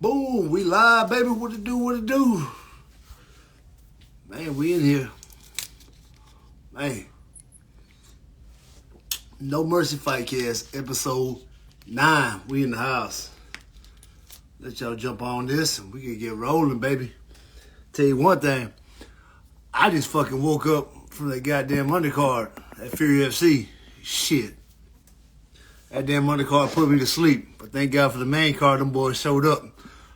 Boom, we live, baby. What it do, what it do? Man, we in here. Man. No Mercy Fightcast, episode 9. We in the house. Let y'all jump on this and we can get rolling, baby. Tell you one thing. I just fucking woke up from that goddamn undercard at Fury FC. Shit. That damn undercard put me to sleep. But thank God for the main card. Them boys showed up.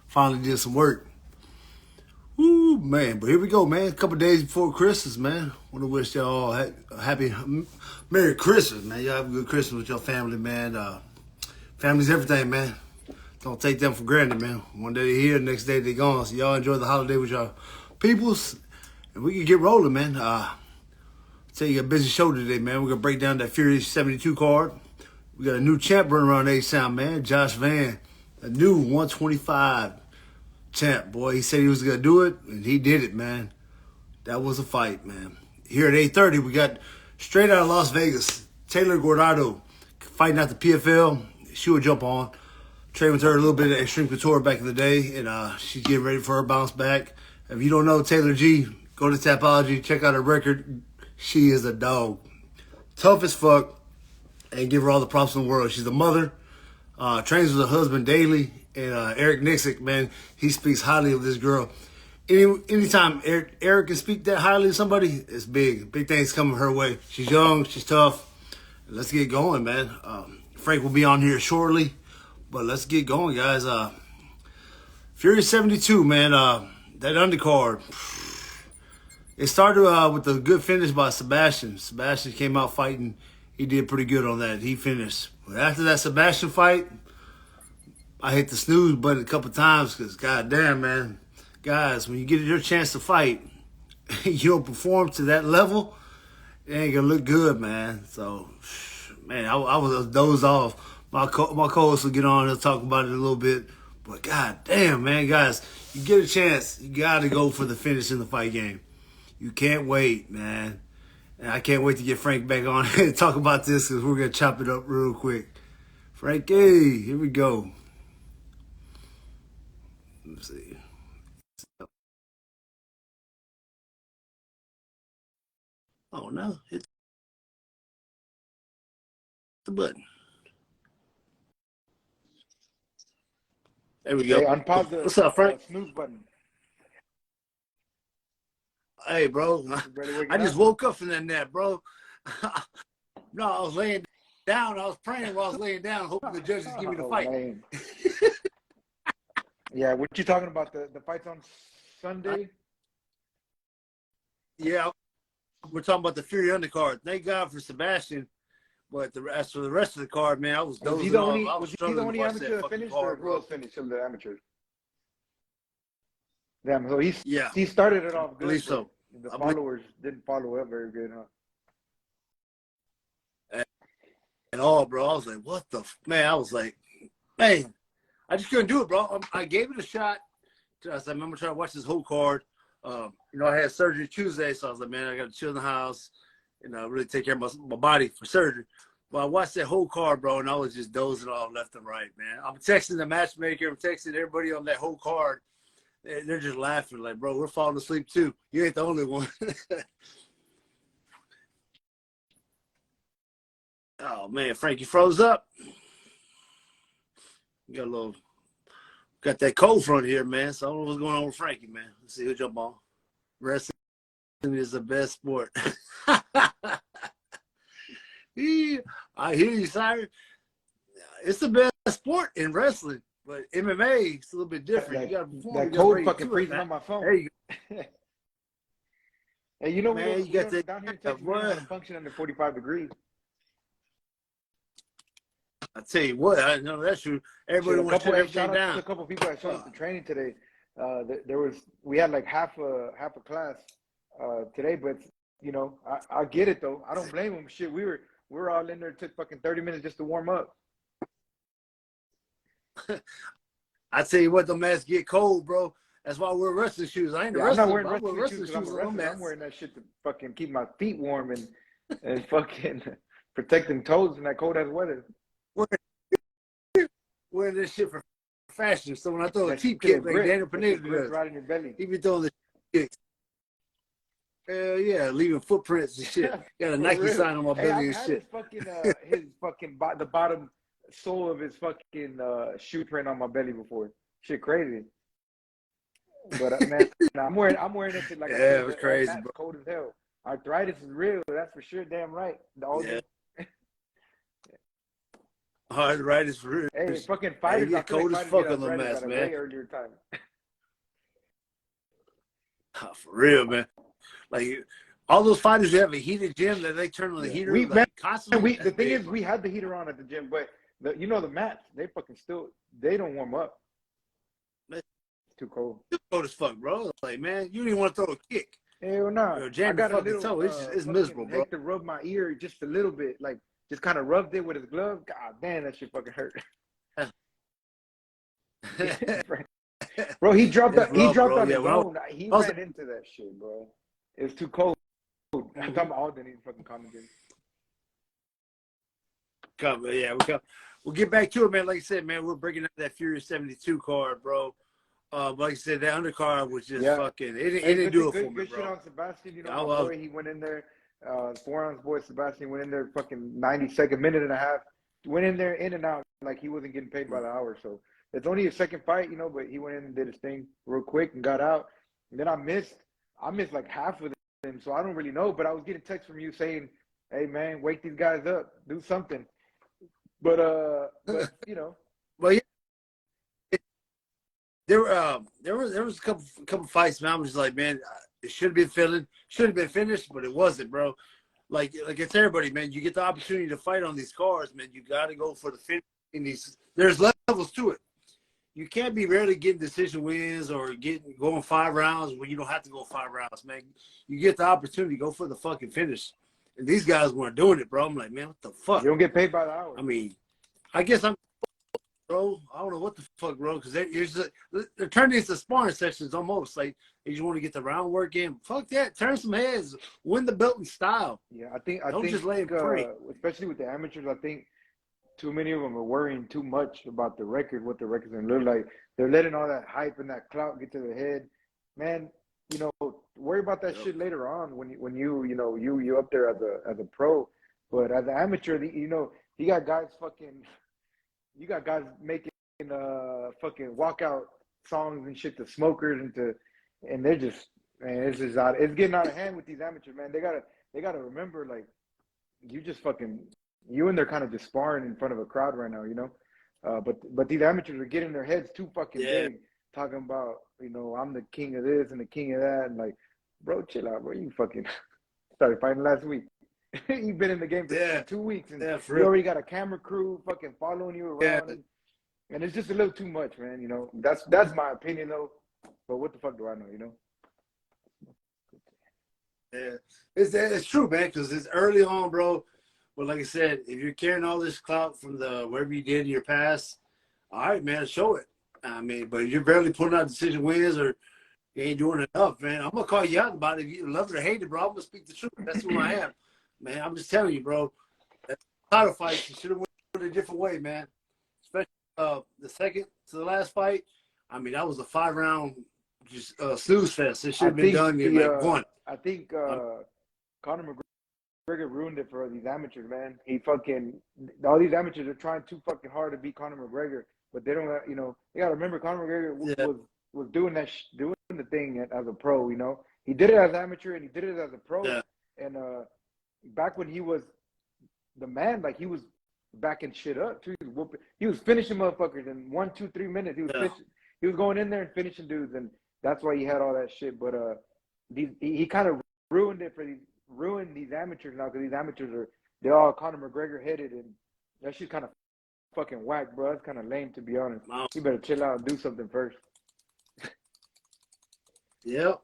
Finally did some work. Woo, man. But here we go, man. A couple days before Christmas, man. Want to wish y'all a happy, Merry Christmas, man. Y'all have a good Christmas with your family, man. Family's everything, man. Don't take them for granted, man. One day they're here, next day they're gone. So y'all enjoy the holiday with y'all peoples. And we can get rolling, man. Tell you a busy show today, man. We're going to break down that Fury 72 card. We got a new champ running around A-Sound, man. Josh Van, a new 125 champ, boy. He said he was going to do it, and he did it, man. That was a fight, man. Here at 8:30, we got straight out of Las Vegas, Taylor Gordito fighting out the PFL. She would jump on. Trained with her a little bit at Extreme Couture back in the day, and she's getting ready for her bounce back. If you don't know Taylor G, go to Tapology, check out her record. She is a dog. Tough as fuck. And give her all the props in the world. She's a mother, trains with her husband daily, and Eric Nixick, man, he speaks highly of this girl. Anytime Eric can speak that highly of somebody, it's big. Big things coming her way. She's young, she's tough. Let's get going, man. Frank will be on here shortly, but let's get going, guys. Fury 72, man, that undercard. It started with a good finish by Sebastian. Sebastian came out fighting. He did pretty good on that. He finished. But after that Sebastian fight, I hit the snooze button a couple times because, goddamn, man, guys, when you get your chance to fight, you don't perform to that level, it ain't going to look good, man. So, man, I was dozed off. My co-host will get on and talk about it a little bit. But, goddamn, man, guys, you get a chance, you got to go for the finish in the fight game. You can't wait, man. And I can't wait to get Frank back on and talk about this because we're going to chop it up real quick. Frankie, here we go. Let's see. Oh, no. Hit the button. There we go. Hey, unpause the What's up, Frank? snooze button. Hey, bro. I just woke up from that nap, bro. No, I was laying down. I was praying while I was laying down, hoping the judges give me the fight. Yeah, what you talking about? The fights on Sunday? Yeah, we're talking about the Fury undercard. Thank God for Sebastian, but as for the rest of the card, man, I was dozing off. Was he the only amateur that finished, or who else finished in the amateurs? Damn, so he started it off good. I believe so. The followers didn't follow up very good, huh? At all, bro. I was like, what the man? I was like, man, I just couldn't do it, bro. I gave it a shot. I remember trying to watch this whole card. I had surgery Tuesday, so I was like, man, I got to chill in the house and really take care of my body for surgery. But I watched that whole card, bro, and I was just dozing off left and right, man. I'm texting the matchmaker. I'm texting everybody on that whole card. They're just laughing like, bro, we're falling asleep too. You ain't the only one. Oh, man, Frankie froze up. Got that cold front here, man. So I don't know what's going on with Frankie, man. Let's see who'll jump on. Wrestling is the best sport. Yeah, I hear you, Sire. It's the best sport in wrestling. But MMA, it's a little bit different. You got to perform. That code fucking freezing on my phone. There you go. Hey, you know, man, you got that down here in Texas, we don't have to function under 45 degrees. I tell you what, I know that's true. Everybody wants to everything down. A couple of people that showed up to training today. We had like half a class today, but I get it though. I don't blame them. Shit, we were all in there. It took fucking 30 minutes just to warm up. I tell you what, the masks get cold, bro. That's why I wear wrestling shoes. I ain't a wrestler. I'm not wearing wrestling shoes. I'm wearing that shit to fucking keep my feet warm and fucking protect them toes in that cold ass weather. Wearing this shit for faster. So when I throw a That cheap shit kick will like grip. Daniel That Pineda shit grips does, right in your belly. he be throwing the kicks. Hell yeah, leaving footprints and shit. Got a For Nike real. sign on my Hey, belly I've and had shit. his fucking the bottom sole of his fucking shoe print on my belly before. Shit crazy. But man, I'm wearing it to, like I Yeah, said, it was that crazy, mat's bro. cold as hell. Arthritis is real, that's for sure. Damn right. The older, Yeah, hard right is real. hey, fucking Hey, fighters. you I get feel like cold as fighters get fuck on the arthritis mats, at a man. way earlier time. For real, man. Like all those fighters who have a heated gym that they turn on the Yeah, heater like constantly. the That's thing big, is, bro. we had the heater on at the gym, but the mats, they fucking still, they don't warm up. Man, It's too cold. it's cold as fuck, bro. Like, man, you don't even want to throw a kick Hell nah. or I jam your got a fucking little toe. It's miserable, fucking bro. Hector rub my ear just a little bit, like just kind of rubbed it with his glove. God damn, that shit fucking hurt. Bro, It's he rough, dropped bro. on Yeah, his when own. He I was ran into that shit, bro. It's too cold. I'm talking about all the fucking commentating. yeah, we'll get back to it, man. Like I said, man, we're breaking up that Furious 72 card, bro. Like I said, that undercard was just Yeah. fucking. It Hey, didn't do it for me, good shit bro. on Sebastian. You know, I my love. boy, he went in there. 4 ounce boy Sebastian went in there fucking 90-second, minute and a half. Went in there in and out like he wasn't getting paid by the hour. So it's only his second fight, you know, but he went in and did his thing real quick and got out. And then I missed like half of them, so I don't really know. But I was getting texts from you saying, "Hey man, wake these guys up, do something." But you know, Well, yeah, there was a couple fights, man. I was just like, man, it should have been finished, but it wasn't, bro. Like it's everybody, man. You get the opportunity to fight on these cards, man. You got to go for the finish. In these, there's levels to it. You can't be rarely getting decision wins or going 5 rounds when you don't have to go 5 rounds, man. You get the opportunity, go for the fucking finish. And these guys weren't doing it, bro. I'm like, man, what the fuck? you don't get paid by the hour. I mean, I guess bro. I don't know what the fuck, bro, because they're turning into sparring sessions almost. Like they just want to get the round work in. Fuck that. Turn some heads. Win the belt in style. Yeah, Don't just lay and pray. especially with the amateurs, I think too many of them are worrying too much about the record, what the record's gonna look like. They're letting all that hype and that clout get to their head. Man, you know, worry about that shit later on when you up there as a pro. But as an amateur, you know, you got guys making fucking walkout songs and shit to smokers and they're just, man, it's getting out of hand with these amateurs, man. They gotta remember, like, you just fucking, you and they're kind of just sparring in front of a crowd right now, you know. But these amateurs are getting their heads too fucking big, talking about, you know, I'm the king of this and the king of that, and like, bro, chill out, bro. You fucking started fighting last week. You've been in the game for 2 weeks, and you already got a camera crew fucking following you around, and it's just a little too much, man. You know, that's my opinion though. But what the fuck do I know, you know? Yeah, it's true, man. Because it's early on, bro. But like I said, if you're carrying all this clout from whatever you did in your past, all right, man, show it. I mean, but if you're barely putting out decision wins or you ain't doing enough, man, I'm gonna call you out about it. If you love it or hate it, bro, I'm gonna speak the truth. That's who I am, man. I'm just telling you, bro. That title fight, you should have went a different way, man. Especially the second to the last fight. I mean, that was a 5-round just snooze fest. It should have been done in like one. I think Conor McGregor ruined it for these amateurs, man. All these amateurs are trying too fucking hard to beat Conor McGregor, but they don't, you know, you gotta remember Conor McGregor was doing doing the thing as a pro, you know. He did it as amateur and he did it as a pro. Yeah. And back when he was the man, like, he was backing shit up too. He was finishing motherfuckers in 1, 2, 3 minutes. He was going in there and finishing dudes, and that's why he had all that shit. But he kind of ruined these amateurs now, because these amateurs they're all Conor McGregor headed, and that shit kind of fucking whack, bro. That's kind of lame, to be honest. Wow. You better chill out and do something first. Yep.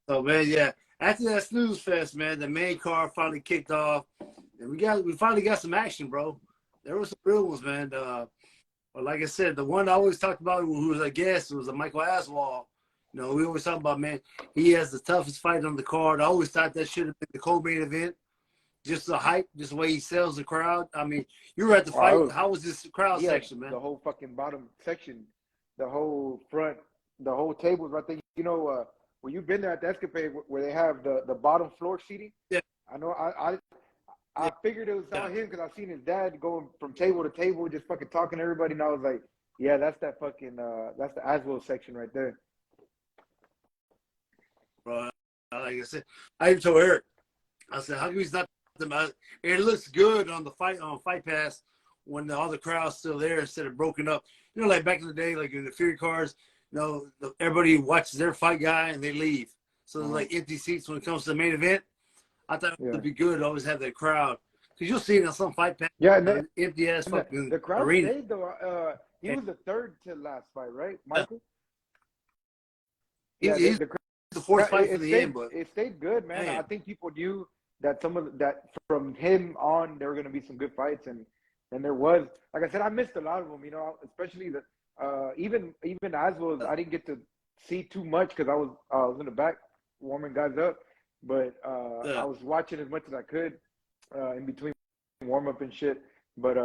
So, man, yeah. After that snooze fest, man, the main card finally kicked off, and we finally got some action, bro. There were some real ones, man. But like I said, the one I always talked about, who was a guest, was a Michael Aswell. You know, we always talk about, man, he has the toughest fight on the card. I always thought that should have been the co-main event. Just the hype, just the way he sells the crowd. I mean, you were at the fight. How was this crowd section, man? The whole fucking bottom section. the whole front, the whole tables right there. You know, where you've been there at the Escapade where they have the bottom floor seating. Yeah. I know. I figured it was on him because I seen his dad going from table to table, just fucking talking to everybody, and I was like, yeah, that's that fucking that's the Aswell section right there. Bro, like I said, I even told Eric, I said, how come he's not the? It looks good on the Fight Pass when all the crowd's still there instead of broken up. You know, like back in the day, like in the Fury cars, you know, everybody watches their fight guy and they leave. So there's like empty seats when it comes to the main event. I thought it would be good to always have that crowd. Because you'll see it on some Fight Pass, empty ass fucking the crowd arena. stayed, though. He was the third to last fight, right, Michael? He's the fourth fight for the end, but it stayed good, man. I think people knew that that from him on there were going to be some good fights, and there was. Like I said, I missed a lot of them, you know, especially the even as well. I didn't get to see too much because I was in the back warming guys up, but I was watching as much as I could in between warm up and shit. But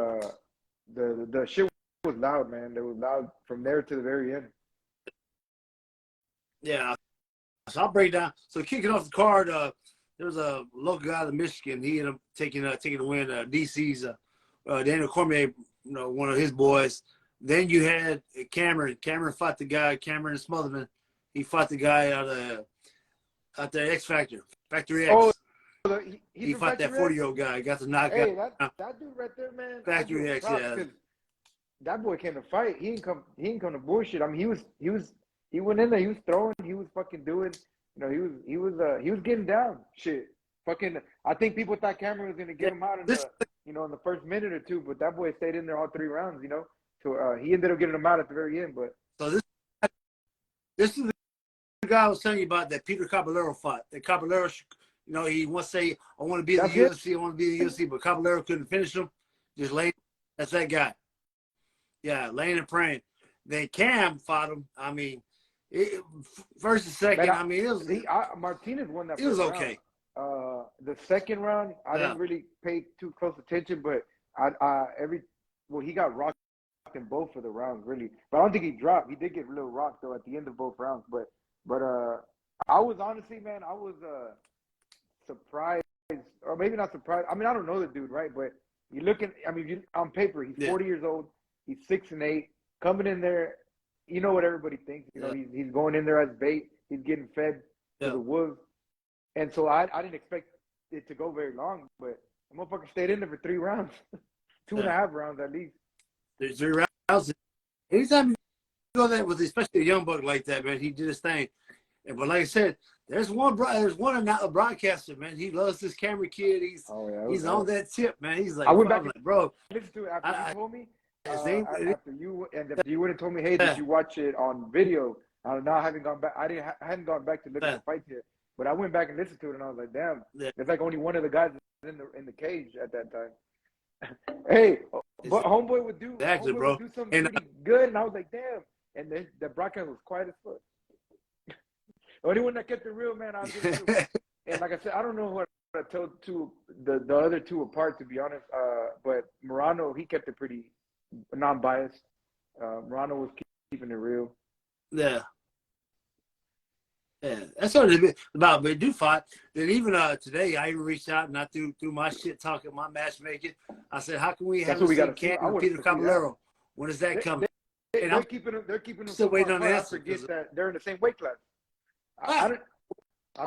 the shit was loud, man. It was loud from there to the very end. Yeah. So I'll break down. So kicking off the card, there was a local guy in Michigan. He ended up taking the win. DC's Daniel Cormier, you know, one of his boys. Then you had Cameron. Cameron fought the guy, Cameron Smotherman. He fought the guy out there, X Factor, Factory X. Oh, he fought that 40-year-old guy. Got the knockout. Hey, that dude right there, man. Factory X, yeah. That boy came to fight. He didn't come to bullshit. I mean, he went in there. He was throwing. He was fucking doing. You know, he was getting down. Shit, fucking. I think people thought Cameron was gonna get him out in the first minute or two, but that boy stayed in there all 3 rounds. You know, so he ended up getting him out at the very end. But so this is the guy I was telling you about that Peter Caballero fought. That Caballero, you know, he wants to say, I want to be in the UFC. I want to be in the UFC, but Caballero couldn't finish him. Just laying. That's that guy. Yeah, laying and praying. Then Cam fought him. I mean, first and second. Man, I mean, it was Martinez won that. It was okay. The second round, I didn't really pay too close attention, but he got rocked in both of the rounds, really. But I don't think he dropped. He did get a little rocked though at the end of both rounds. But I was honestly, man, I was surprised, or maybe not surprised. I mean, I don't know the dude, right? But you look at, I mean, on paper, he's 40 years old. He's 6'8", coming in there. You know what everybody thinks. You know, he's going in there as bait. He's getting fed to the wolves. And so I didn't expect it to go very long, but the motherfucker stayed in there for 3 rounds, 2.5 rounds at least. There's 3 rounds. Anytime you go there with, especially a young buck like that, man, he did his thing. But like I said, there's one broadcaster, man. He loves this camera kid. He's on that tip, man. He's like, I went back, bro. Listen to it after you told me. After you would have told me, hey, did you watch it on video? Now I haven't gone back. I hadn't gone back to look at the fight yet, but I went back and listened to it, and I was like, damn, it's like only one of the guys in the cage at that time. Hey, but homeboy would do something pretty good, and I was like, damn. And the broadcast was quiet as fuck. The only one that kept it real, man, I was just and like I said, I don't know what I told the other two apart, to be honest. But Morano, he kept it pretty non-biased. Morano was keeping it real. Yeah, that's what it's about. But do fight. Then even today, I even reached out and I threw my shit talking, my matchmaking. I said, how can we have Peter Caballero? When is that coming? They're keeping them still waiting on the answer. I forget that they're in the same weight class. I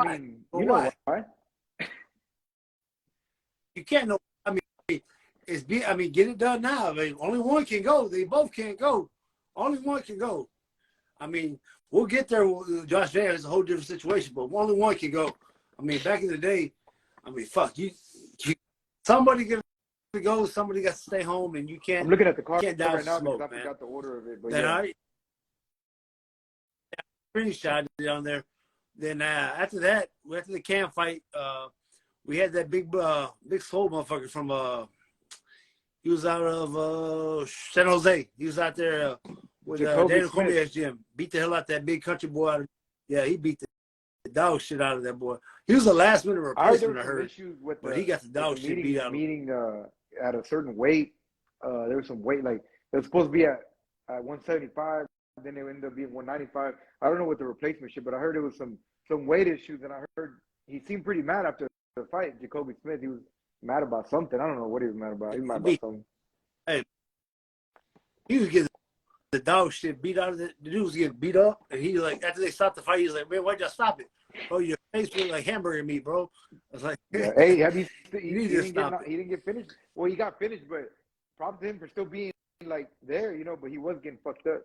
mean, you know why? You can't know. I mean, get it done now. I mean, only one can go. They both can't go. Only one can go. I mean, we'll get there. Josh Jacobs is a whole different situation, but only one can go. I mean, back in the day, I mean, fuck you. Somebody got to go. Somebody got to stay home, and you can't. I'm looking at the card right now because I forgot the order of it. But then I screenshot it on there. Then after that, after the Cam fight, we had that big soul motherfucker from he was out of San Jose. He was out there with Daniel Cormier's gym. Beat the hell out that big country boy. He beat the dog shit out of that boy. He was the last minute replacement, I heard. But he got the dog shit beat out of him. Meeting at a certain weight. There was some weight, like it was supposed to be at 175. then it ended up being 195. I don't know what the replacement shit, but I heard it was some weight issues, and I heard he seemed pretty mad after the fight. Jacoby Smith, he was mad about something. I don't know what he was mad about. He was mad about something. Hey, he was getting the dog shit beat out of the dude was getting beat up, and he like after they stopped the fight, he was like, "Man, why'd y'all stop it? Bro, your face looked like hamburger meat, bro." I was like, Yeah. Hey, have you? he didn't get finished. Well, he got finished, but props to him for still being like there, but he was getting fucked up.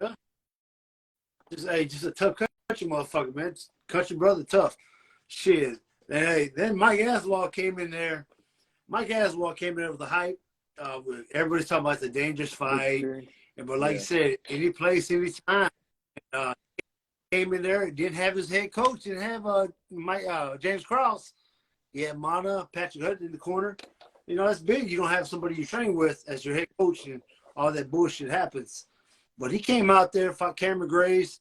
Yeah. Just a tough country motherfucker, man. Country brother, tough. Shit. And hey, then Mike Aswell came in there. Mike Aswell came in there with the hype. Everybody's talking about the dangerous fight. But like you said, any place, any time. Came in there, didn't have his head coach, didn't have James Krause. He had Mana, Patrick Hutton in the corner. That's big. You don't have somebody you train with as your head coach, and all that bullshit happens. But he came out there, fought Cameron Graves.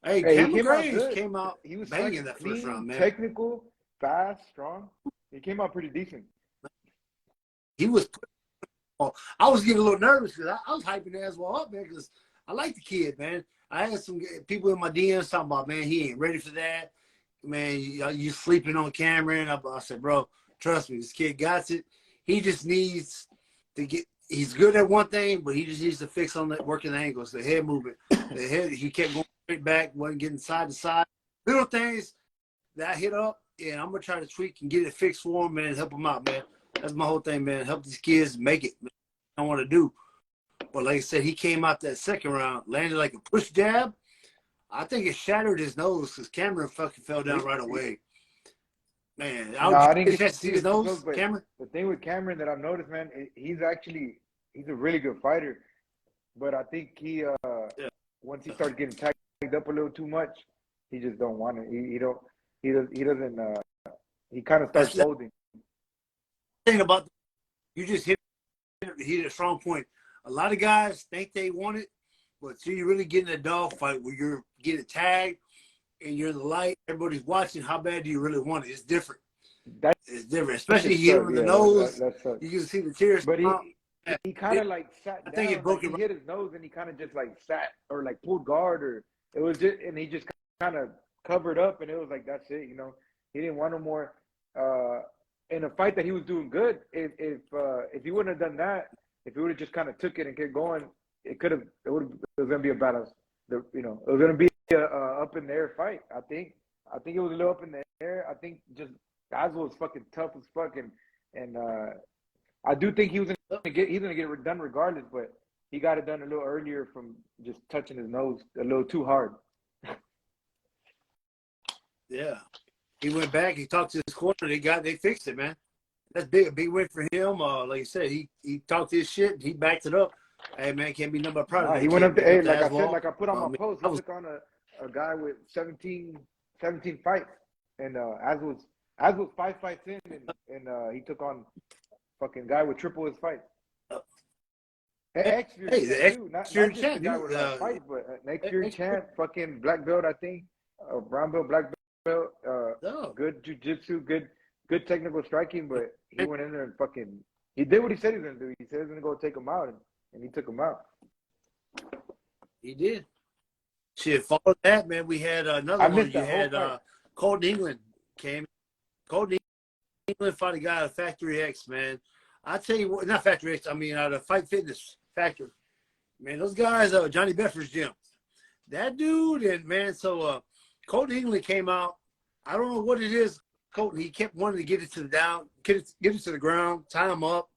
Hey, Cameron Graves came out he was banging that first round, man. Technical, fast, strong. He came out pretty decent. He was. I was getting a little nervous because I was hyping Aswell up, man, because I like the kid, man. I had some people in my DMs talking about, man, he ain't ready for that. Man, you sleeping on Cameron. I said, bro, trust me, this kid got it. He just needs to get – he's good at one thing, but he just needs to fix on that working angles, the head movement. The head, he kept going straight back, wasn't getting side to side. Little things that I hit up, and I'm going to try to tweak and get it fixed for him, man, and help him out, man. That's my whole thing, man. Help these kids make it. I want to do. But like I said, he came out that second round, landed like a push jab. I think it shattered his nose because Cameron fucking fell down right away. Man, I didn't get to see his nose, Cameron. The thing with Cameron that I've noticed, man, he's a really good fighter. But I think he once he starts getting tagged up a little too much, he just don't want it. He kind of starts folding. Thing about you just hit a strong point. A lot of guys think they want it, but see, you really get in a dog fight where you're getting tagged and you're in the light, everybody's watching. How bad do you really want it? It's different. It's different, especially here in the nose. You can see the tears. But he kind of like sat down. I think it broke he hit his nose and he kind of just like sat or like pulled guard, or it was just, and he just kind of covered up, and it was like that's it. He didn't want no more. In a fight that he was doing good, if he wouldn't have done that, if he would have just kind of took it and kept going, it was gonna be a balance. It was gonna be a up in the air fight. I think it was a little up in the air. I think just Aswell was fucking tough as fuck, and I do think he's gonna get it done regardless, but he got it done a little earlier from just touching his nose a little too hard. Yeah. He went back. He talked to his corner. They fixed it, man. That's big, a big win for him. Like you said, he talked his shit. And he backed it up. Hey, man, can't be nothing but proud of that. He went up to, hey, like I said, like I put on my post, he took on a guy with 17 fights, and Aswell's 5 fights in, and he took on fucking guy with triple his fights. The ex-Fury champ, guy with fights, but ex-Fury champ, fucking black belt, I think, brown belt, black belt. Good jiu-jitsu, good technical striking, but he went in there and fucking he did what he said he was gonna do. He said he was gonna go take him out, and he took him out. He did. Shit, followed that, man. We had another one. You had Colton England came. Colton England fought a guy out of Factory X, man. I tell you what, not Factory X. I mean, out of Fight Fitness Factory. Man, those guys, Johnny Bedford's gym. That dude, and man, so. Colton England came out. I don't know what it is. Colton, he kept wanting to get it to the ground, tie him up.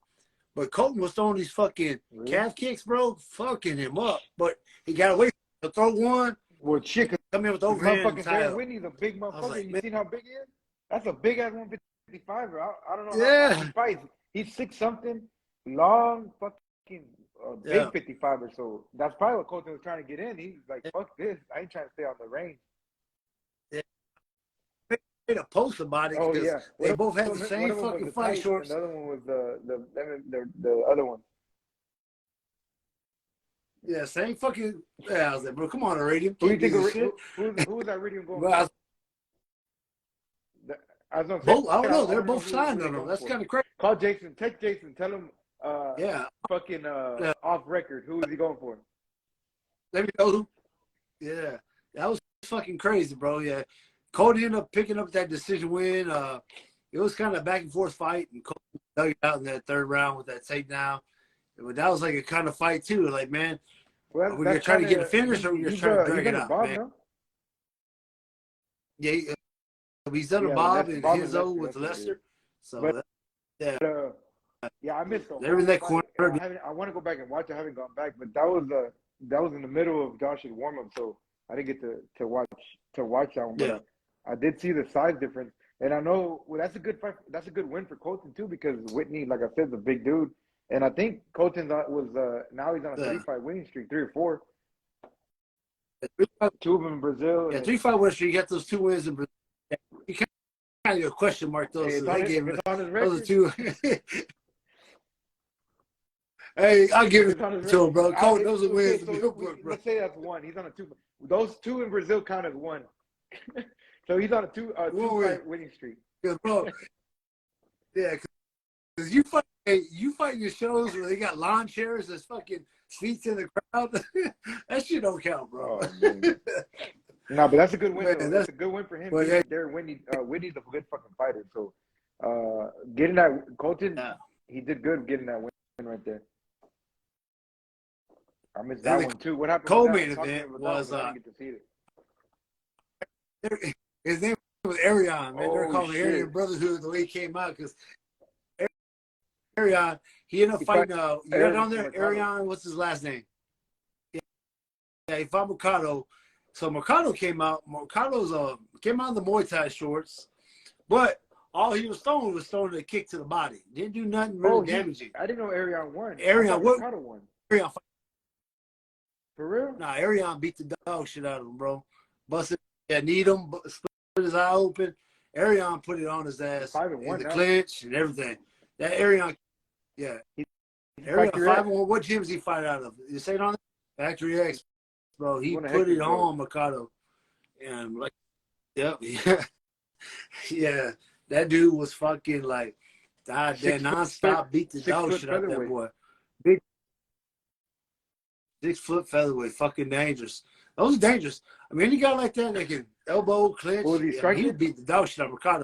But Colton was throwing these fucking calf kicks, bro, fucking him up. But he got away from the throw one. Well, shit, come in with the overhand. Motherfucking Darren Whitney's a big motherfucker. Like, you seen how big he is? That's a big ass 155er. I don't know how he fights. He's 6-something, long, fucking big 55er. So that's probably what Colton was trying to get in. He's like, fuck this. I ain't trying to stay on the range. Made a post about it because they both had the same fucking fight shorts. Another one was the other one. Yeah, same fucking. Yeah, I was like, bro, come on, Iridium. Who do you think? Who was Iridium going for? I don't know. They're both signed on them. That's kind of crazy. Call Jason. Text Jason. Tell him. Fucking off record. Who is he going for? let me know who. Yeah, that was fucking crazy, bro. Yeah, Cody ended up picking up that decision win. It was kind of a back and forth fight, and Cody dug it out in that third round with that takedown. But that was like a kind of fight too. Like, man, Well, are we gonna that's try to kind get a of finish, or are we just trying to he's drag it on the out, Bob, man? no? Yeah, he's done a Yeah, with Bob Lester, and Bob and Henzo Lester. with That's what it is. Lester. So But that, yeah, yeah, I missed the they're in whole that fight. corner. I want to go back and watch. I haven't gone back, but that was in the middle of Josh's warm up, so I didn't get to watch that one. But Yeah, I did see the size difference, and I know well that's a good fight. That's a good win for Colton too, because Whitney, like I said, is a big dude, and I think Colton was now he's on a yeah. 3-fight winning streak, 3 or 4, Three five, 2 of them in Brazil, yeah, and then 3-5 Western. You got those 2 wins in Brazil. You kind of a question mark those. So they gave if it. it's on his Those are record, 2. Hey, I'll give if it it's on his to record, him, bro. Colt, those are okay, wins in so your book, bro. let's say that's one. He's on a 2. Those 2 in Brazil count as one. So he's on a 2 Win. fight winning streak. Bro, yeah, because you fight your shows where they got lawn chairs, there's fucking seats in the crowd. That shit don't count, bro. Oh man. No, but that's a good win Man, though. that's That's a good win for him. well, He's yeah, there. Whitney's a good fucking fighter. So getting that Colton, yeah. he did good getting that win right there. I missed Then that the one too. What happened with co-main that? Talk to me event about was that one, 'cause I didn't get to see it. his name was Arion, man. They're Oh calling shit! Arion Brotherhood the way he came out because Arion, he ended up He fought fighting you got it Aaron on there? Mercado. Arion, what's his last name? Yeah, he fought Mercado. So Mercado came out. Mercado's came out in the Muay Thai shorts, but all he was throwing a kick to the body. Didn't do nothing really damaging. I didn't know Arion won. I Arion, thought what? Mercado won. Arion, For real? nah, Arion beat the dog shit out of him, bro. Busted, yeah, need him, split his eye open. Arion put it on his ass in 5-1 the now. clinch and everything. That Arion, yeah. He's Arion Factory 5-1. What gyms he fight out of? You say it on it? Factory X, bro. He One of put it Hector's on Mercado. And like, yep, yeah. Yeah, that dude was fucking like, God damn, nonstop beat the dog shit out of that boy. Big 6-foot featherweight, fucking dangerous. Those are dangerous. I mean, any guy like that can elbow, clinch. What was he striking? He beat the dog shit out of Mercado.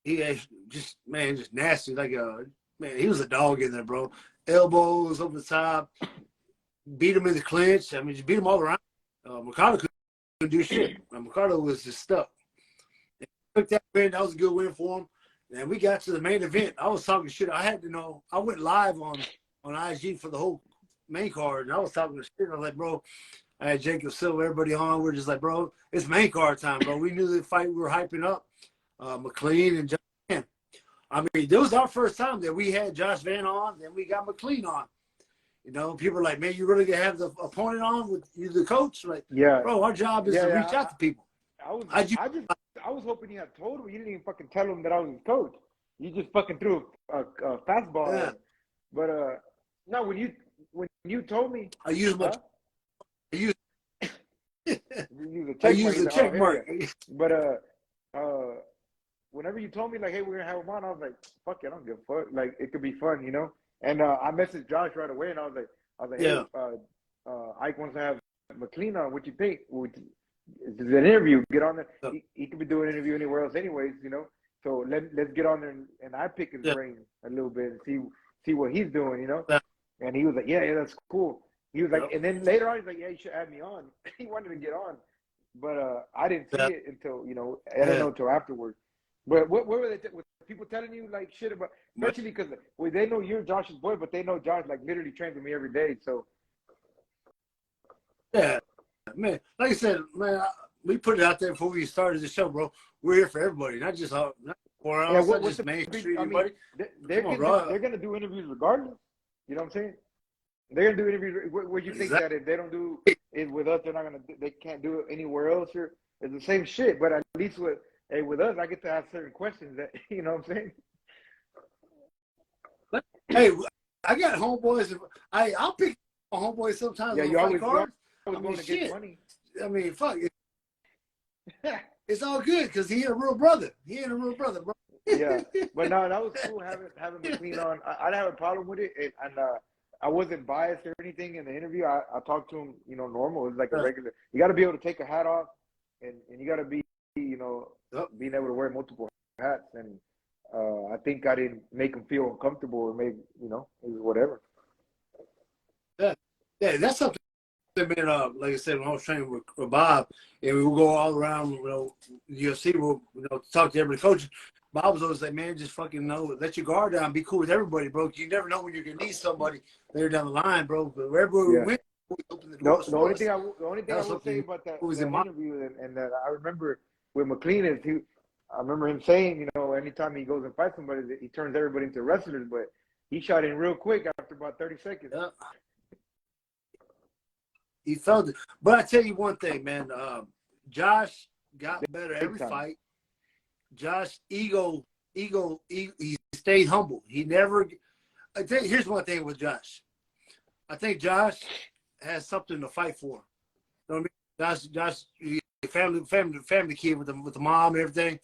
He just nasty. Like man, he was a dog in there, bro. Elbows over the top, beat him in the clinch. I mean, just beat him all around. Mercado couldn't do shit. Mercado was just stuck. Took that win. That was a good win for him. And we got to the main event. I was talking shit. I had to know. I went live on IG for the whole main card, and I was talking shit. I was like, bro, I had Jacob Silva, everybody on. We're just like, bro, it's main card time, bro. We knew the fight we were hyping up. McLean and Josh Van. I mean, this was our first time that we had Josh Van on, then we got McLean on. You know, people are like, man, you really gonna have the opponent on with you, the coach? Like, Yeah. bro, our job is to reach out to people. I was hoping you had told him. You didn't even fucking tell him that I was his coach. You just fucking threw a fastball at him. But no, when you told me, I use my you use a check mark. But whenever you told me like, hey, we're gonna have him on, I was like, fuck it, I don't give a fuck. Like, it could be fun, you know. And I messaged Josh right away, and I was like, hey, Ike wants to have McLean on. What you think? It's an interview. Get on there. He could be doing an interview anywhere else, anyways, you know. So let's get on there and I pick his brain a little bit and see what he's doing, you know. And he was like, yeah, that's cool. He was like, and then later on, he's like, yeah, you should add me on. He wanted to get on, but I didn't see it until, you know, I didn't know until afterwards. But what were they? Was people telling you like shit about? Especially because they know you're Josh's boy, but they know Josh like literally trains with me every day. So yeah, man. Like I said, man, we put it out there before we started the show, bro. We're here for everybody, not just 4 hours, not just Main Street. I mean, they're gonna do interviews regardless. You know what I'm saying? They're gonna do interviews. Where you think that if they don't do it with us, they can't do it anywhere else? Or it's the same shit, but at least with us, I get to ask certain questions that you know what I'm saying. Hey, I got homeboys. I'll pick a homeboy sometimes. Yeah, on you always cards. going to get money. I mean, fuck it. It's all good because he ain't a real brother. He ain't a real brother, bro. Yeah, but no, that was cool having McLean on. I didn't have a problem with it, and I wasn't biased or anything in the interview. I talked to him, you know, normal. It was like a regular. You got to be able to take a hat off, and you got to be, you know, being able to wear multiple hats. And I think I didn't make him feel uncomfortable or make, you know, it was whatever. Yeah, that's something. Man, like I said, when I was training with Bob, and we would go all around, you know, UFC, we'll, you know, talk to everybody, coaches. Bob was always like, man, just fucking, you know, let your guard down, be cool with everybody, bro. You never know when you're gonna need somebody later down the line, bro. But wherever we went, we opened the doors. The only thing I will say about that interview and that I remember with McLean is I remember him saying, you know, anytime he goes and fights somebody, he turns everybody into wrestlers, but he shot in real quick after about 30 seconds. Yeah. He felt it. But I tell you one thing, man. Josh got better every fight. Josh ego, he stayed humble. He never. I tell you, here's one thing with Josh. I think Josh has something to fight for. You know what I mean? Josh, family kid with the mom and everything.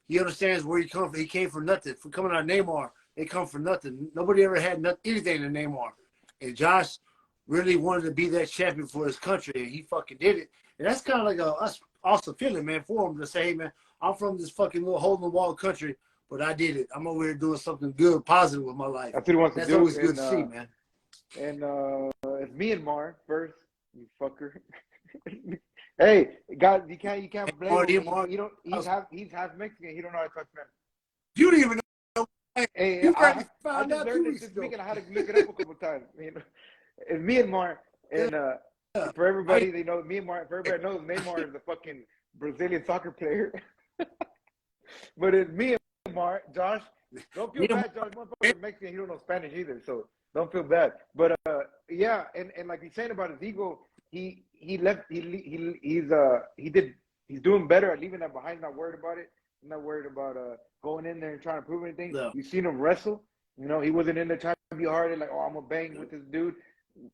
He understands where he comes from. He came from nothing. From coming out of Neymar, they come from nothing. Nobody ever had anything in Neymar. And Josh really wanted to be that champion for his country, and he fucking did it. And that's kind of like us awesome feeling, man, for him to say, hey, man, I'm from this fucking little hole-in-the-wall country, but I did it. I'm over here doing something good, positive with my life. That's what he wants to do. That's always good to see, man. And it's Myanmar first, you fucker. Hey, guys, you can't blame him. You don't. He's half Mexican. He don't know how to talk Spanish. You don't even know. Hey, you I found just out learned 2 it weeks this ago. weekend. I had to look it up a couple times. You know, it's Myanmar, and for everybody, they know Myanmar. For everybody knows Neymar is a fucking Brazilian soccer player. But it's Myanmar, Josh. Don't feel bad, Josh. Motherfucker Mexican. He don't know Spanish either, so don't feel bad. But yeah, and like he's saying about his ego, he's doing better at leaving that behind. Not worried about it. I'm not worried about going in there and trying to prove anything. No. You've seen him wrestle. You know, he wasn't in there trying to be hard. Like, oh, I'm gonna bang with this dude.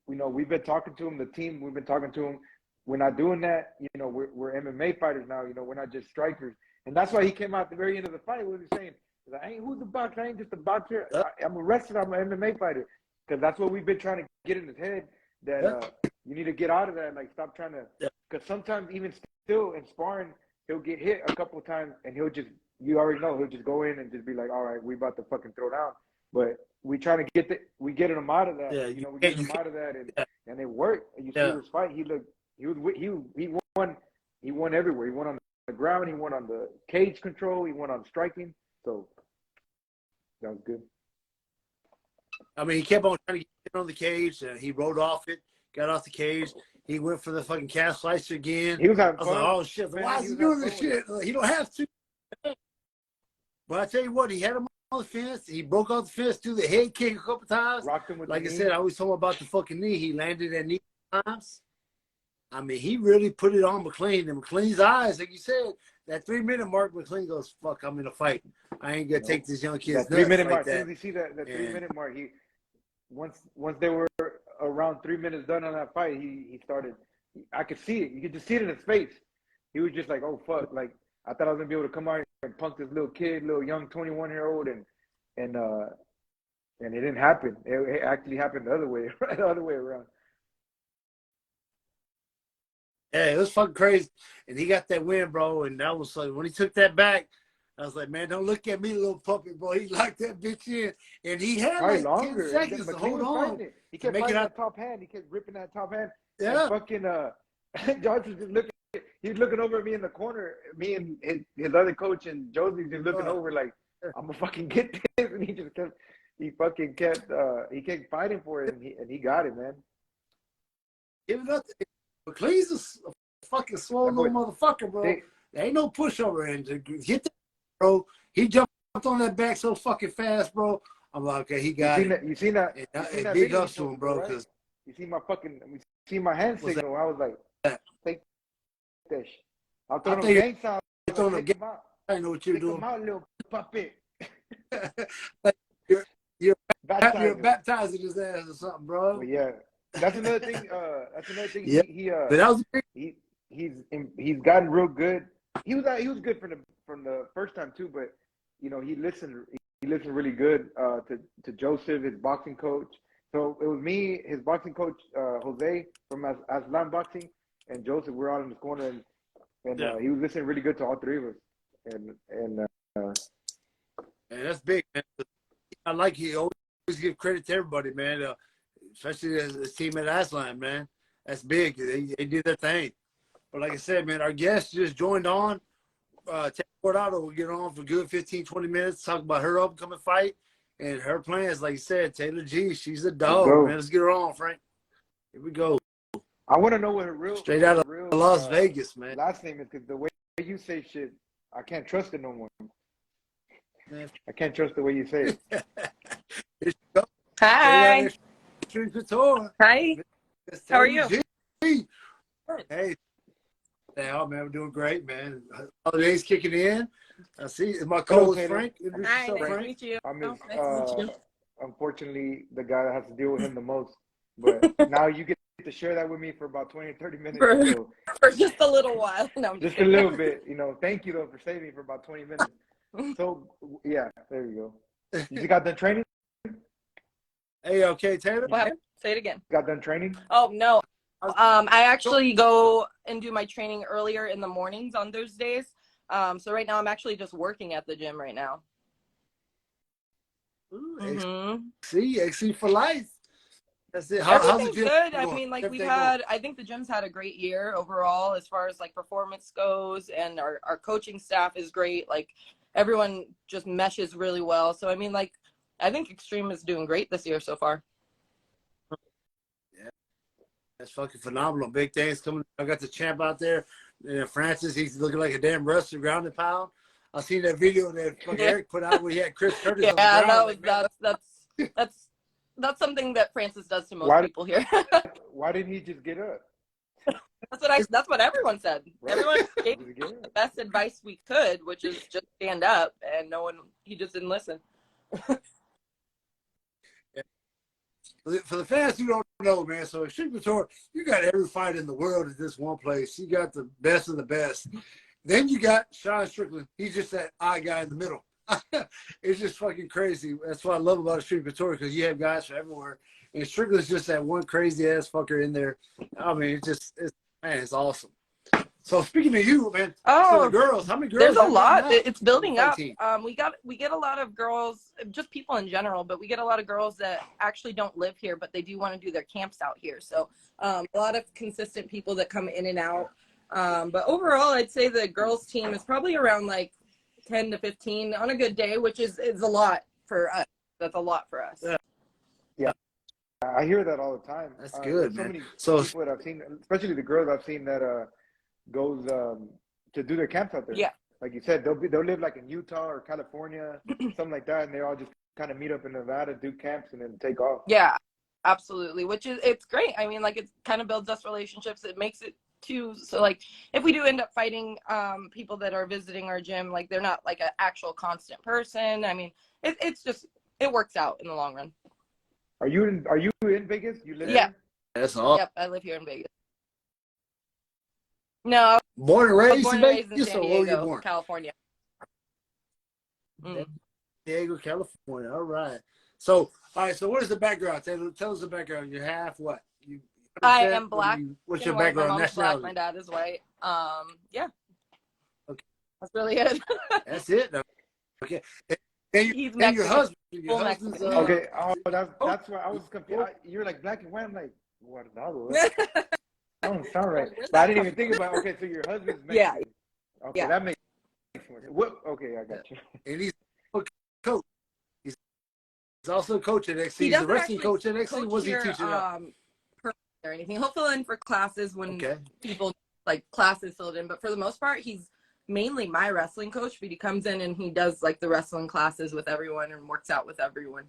You know, we've been talking to him. The team, we've been talking to him. We're not doing that. You know, we're MMA fighters now. You know, we're not just strikers. And that's why he came out at the very end of the fight. What was he saying? He's like, I ain't who's the boxer. I ain't just a boxer. I'm a wrestler. I'm an MMA fighter. Because that's what we've been trying to get in his head. That you need to get out of that. Like, stop trying to. Because sometimes even still in sparring, he'll get hit a couple of times, and he'll just. You already know he'll just go in and just be like, all right, we about to fucking throw down. But we trying to get him out of that. Yeah, you know, we get him out of that, and it worked. And you see this fight, he won everywhere. He won on the ground, he won on the cage control, he won on striking. So that was good. I mean, he kept on trying to get on the cage, and he rode off it, got off the cage. He went for the fucking calf slicer again. He was having fun. I was like, oh shit, why is he doing this shit? He don't have to. But I tell you what, he had him on the fence. He broke off the fence, threw the head kick a couple times. Rocked him with like the I knee. said, I always told him about the fucking knee. He landed that knee times. I mean, he really put it on McLean. And McLean's eyes, like you said, that 3-minute mark, McLean goes, fuck, I'm in a fight. I ain't going to take this young kid's that 3-minute mark. Like as soon as you see that 3-minute mark, once they were around 3 minutes done on that fight, he started. I could see it. You could just see it in his face. He was just like, oh, fuck. Like, I thought I was going to be able to come out and punk this little kid, little young 21-year-old, and it didn't happen. It actually happened the other way around. Yeah, it was fucking crazy. And he got that win, bro. And that was like, when he took that back, I was like, man, don't look at me, little puppy, bro. He locked that bitch in. And he had probably like longer. 10 seconds to hold on. He kept fighting that top hand. He kept ripping that top hand. Yeah. And fucking George was just looking. He was looking over at me in the corner. Me and his other coach and Josie just looking over like, I'm gonna fucking get this. And he just kept, he kept fighting for it, and he got it, man. Give it up. McLean's a fucking slow little motherfucker, bro. There ain't no pushover. And to get that, bro, he jumped on that back so fucking fast, bro. I'm like, okay, he got it. You seen that? And big ups to him, bro. Right? Because you see my hand signal. I was like, take that shit. I'm throwing him gang signs. I know what you're doing. Take him out, little puppet. You're baptizing his ass or something, bro. Well, yeah, that's another thing. Yeah. He's gotten real good. He was good from the first time too, but you know he listened really good to Joseph, his boxing coach. So it was me, his boxing coach, Jose from Aslan Boxing, and Joseph. We're all in this corner, and Yeah. he was listening really good to all three of us. And And that's big, man. I like you always give credit to everybody, man. Especially his team at Aslan, man. That's big. They did their thing. But like I said, man, our guest just joined on. Taylor Gordito will get on for a good 15, 20 minutes, talk about her upcoming fight and her plans. Like you said, Taylor G, she's a dog, man. Let's get her on, Frank. Here we go. I want to know what her real straight out of Las Vegas, man. Last name is, because the way you say shit, I can't trust it no more. Man. I can't trust the way you say it. Hi. Hi. How are you? Hey. Oh, man, we're doing great, man. Holidays kicking in. I see. Is my co-host Frank? Hi, nice to meet you. I'm unfortunately the guy that has to deal with him the most. But now you get to share that with me for about 20 or 30 minutes. For just a little while. No, just a little bit. You know, thank you, though, for saving me for about 20 minutes. So, yeah, there you go. You just got done training? Hey, okay, Taylor? What happened? Say it again. Got done training? Oh, no. I actually go and do my training earlier in the mornings on those days. So right now I'm actually just working at the gym right now. Ooh, XC for life. That's it. How's the gym good? Going? I mean, like I think the gym's had a great year overall as far as like performance goes, and our coaching staff is great. Like everyone just meshes really well. So I mean, like I think Extreme is doing great this year so far. That's fucking phenomenal. Big things coming. I got the champ out there. Francis, he's looking like a damn wrestler, ground and pound. I seen that video that fucking Eric put out where he had Chris Curtis on the ground. Yeah, that's something that Francis does to most people here. Why didn't he just get up? That's what everyone said. Right. Everyone gave the best advice we could, which is just stand up, and he just didn't listen. For the fans who don't know, man, so Extreme Couture, you got every fight in the world at this one place. You got the best of the best. Then you got Sean Strickland. He's just that odd guy in the middle. It's just fucking crazy. That's what I love about Extreme Couture, because you have guys from everywhere. And Strickland's just that one crazy ass fucker in there. I mean, it's awesome. So speaking of you, man, so the girls, how many girls? There's a lot. It's building up. We get a lot of girls, just people in general, but we get a lot of girls that actually don't live here, but they do want to do their camps out here. So a lot of consistent people that come in and out. But overall, I'd say the girls team is probably around like 10 to 15 on a good day, which is a lot for us. That's a lot for us. Yeah. I hear that all the time. That's good, man. So many people that I've seen, especially the girls I've seen that goes to do their camps out there. Yeah. Like you said, they'll live like in Utah or California, something like that, and they all just kind of meet up in Nevada, do camps, and then take off. Yeah, absolutely. It's great. I mean, like it kind of builds us relationships. It makes it too. So like if we do end up fighting people that are visiting our gym, like they're not like an actual constant person. I mean, it's just it works out in the long run. Are you in Vegas? You live there? That's all. Yep, I live here in Vegas. No, born and raised in San Diego, California. San Diego, California. All right. So what is the background? Tell us the background. You're half what? I am black. What's your background? My mom's black. My dad is white. Yeah. Okay. That's really it. That's it. Okay. And your husband. Okay. Oh, that's why I was confused. You're like black and white. I'm like, what? That don't sound right. But I didn't even think about. Okay, so your husband's Mexican. Yeah. Okay, that makes sense. What? Okay, I got you. And he's a coach. He's also a coach at XC. He's a wrestling coach at XC. What's he teaching or anything? He'll fill in for classes when people like classes filled in. But for the most part, he's mainly my wrestling coach. But he comes in and he does like the wrestling classes with everyone and works out with everyone.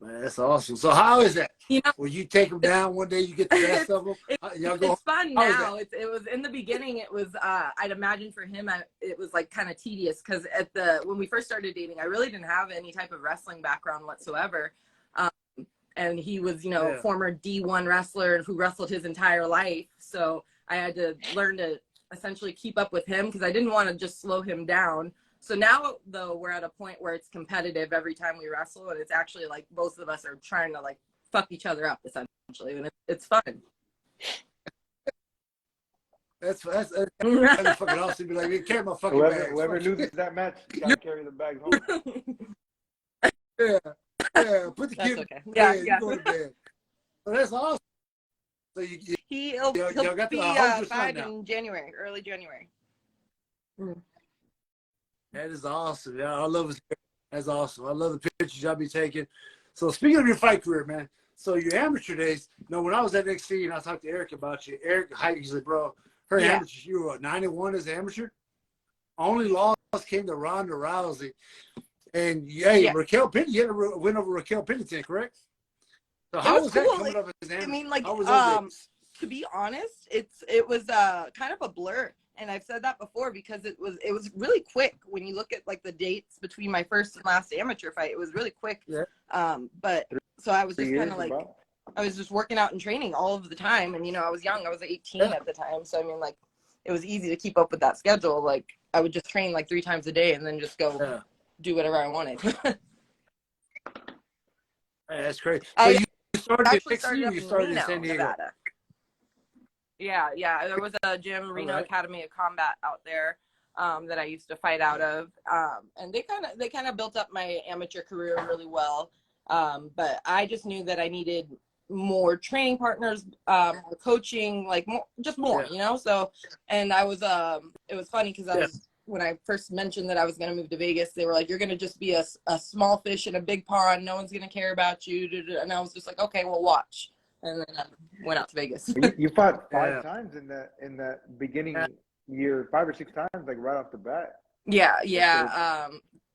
Man, that's awesome. So how is that? Will you take them down one day? You get the best of them. It's fun now. It was in the beginning. It was I'd imagine for him it was like kind of tedious because when we first started dating, I really didn't have any type of wrestling background whatsoever, and he was former D1 wrestler who wrestled his entire life. So I had to learn to essentially keep up with him because I didn't want to just slow him down. So now, though, we're at a point where it's competitive every time we wrestle, and it's actually like both of us are trying to like fuck each other up essentially, and it's fun. That's fucking awesome. Be like, carry my fucking bags. Whoever loses that match, gotta carry the bags home. Yeah. Put the kid. Okay. In Yeah. You go to bed. So that's awesome. So he'll got be the 5 in January, early January. That is awesome. Yeah, I love it. That's awesome. I love the pictures y'all be taking. So speaking of your fight career, man. So your amateur days. When I was at NXT and I talked to Eric about you, Eric, he's like, bro, her amateur, you were 91 as an amateur. Only loss came to Ronda Rousey. And Raquel Pennington, you had a win over Raquel Pennington, correct? So how was that coming up as an amateur? I mean, like, to be honest, it was kind of a blur. And I've said that before because it was really quick when you look at like the dates between my first and last amateur fight. It was really quick. Yeah. But so I was just kind of like, I was just working out and training all of the time. And, I was young. I was 18 at the time. So, I mean, like, it was easy to keep up with that schedule. Like, I would just train like 3 times a day and then just go do whatever I wanted. Hey, that's great. So you started at NXT, you started in San Diego. Nevada. Yeah. There was a gym, Reno Academy of Combat out there that I used to fight out of. And they kind of built up my amateur career really well. But I just knew that I needed more training partners, more coaching, like more. So, and I was, it was funny because when I first mentioned that I was going to move to Vegas, they were like, you're going to just be a small fish in a big pond. No one's going to care about you. And I was just like, okay, well, watch. And then I went out to Vegas. You fought 5 times in that beginning year, 5 or 6 times, like right off the bat. Yeah.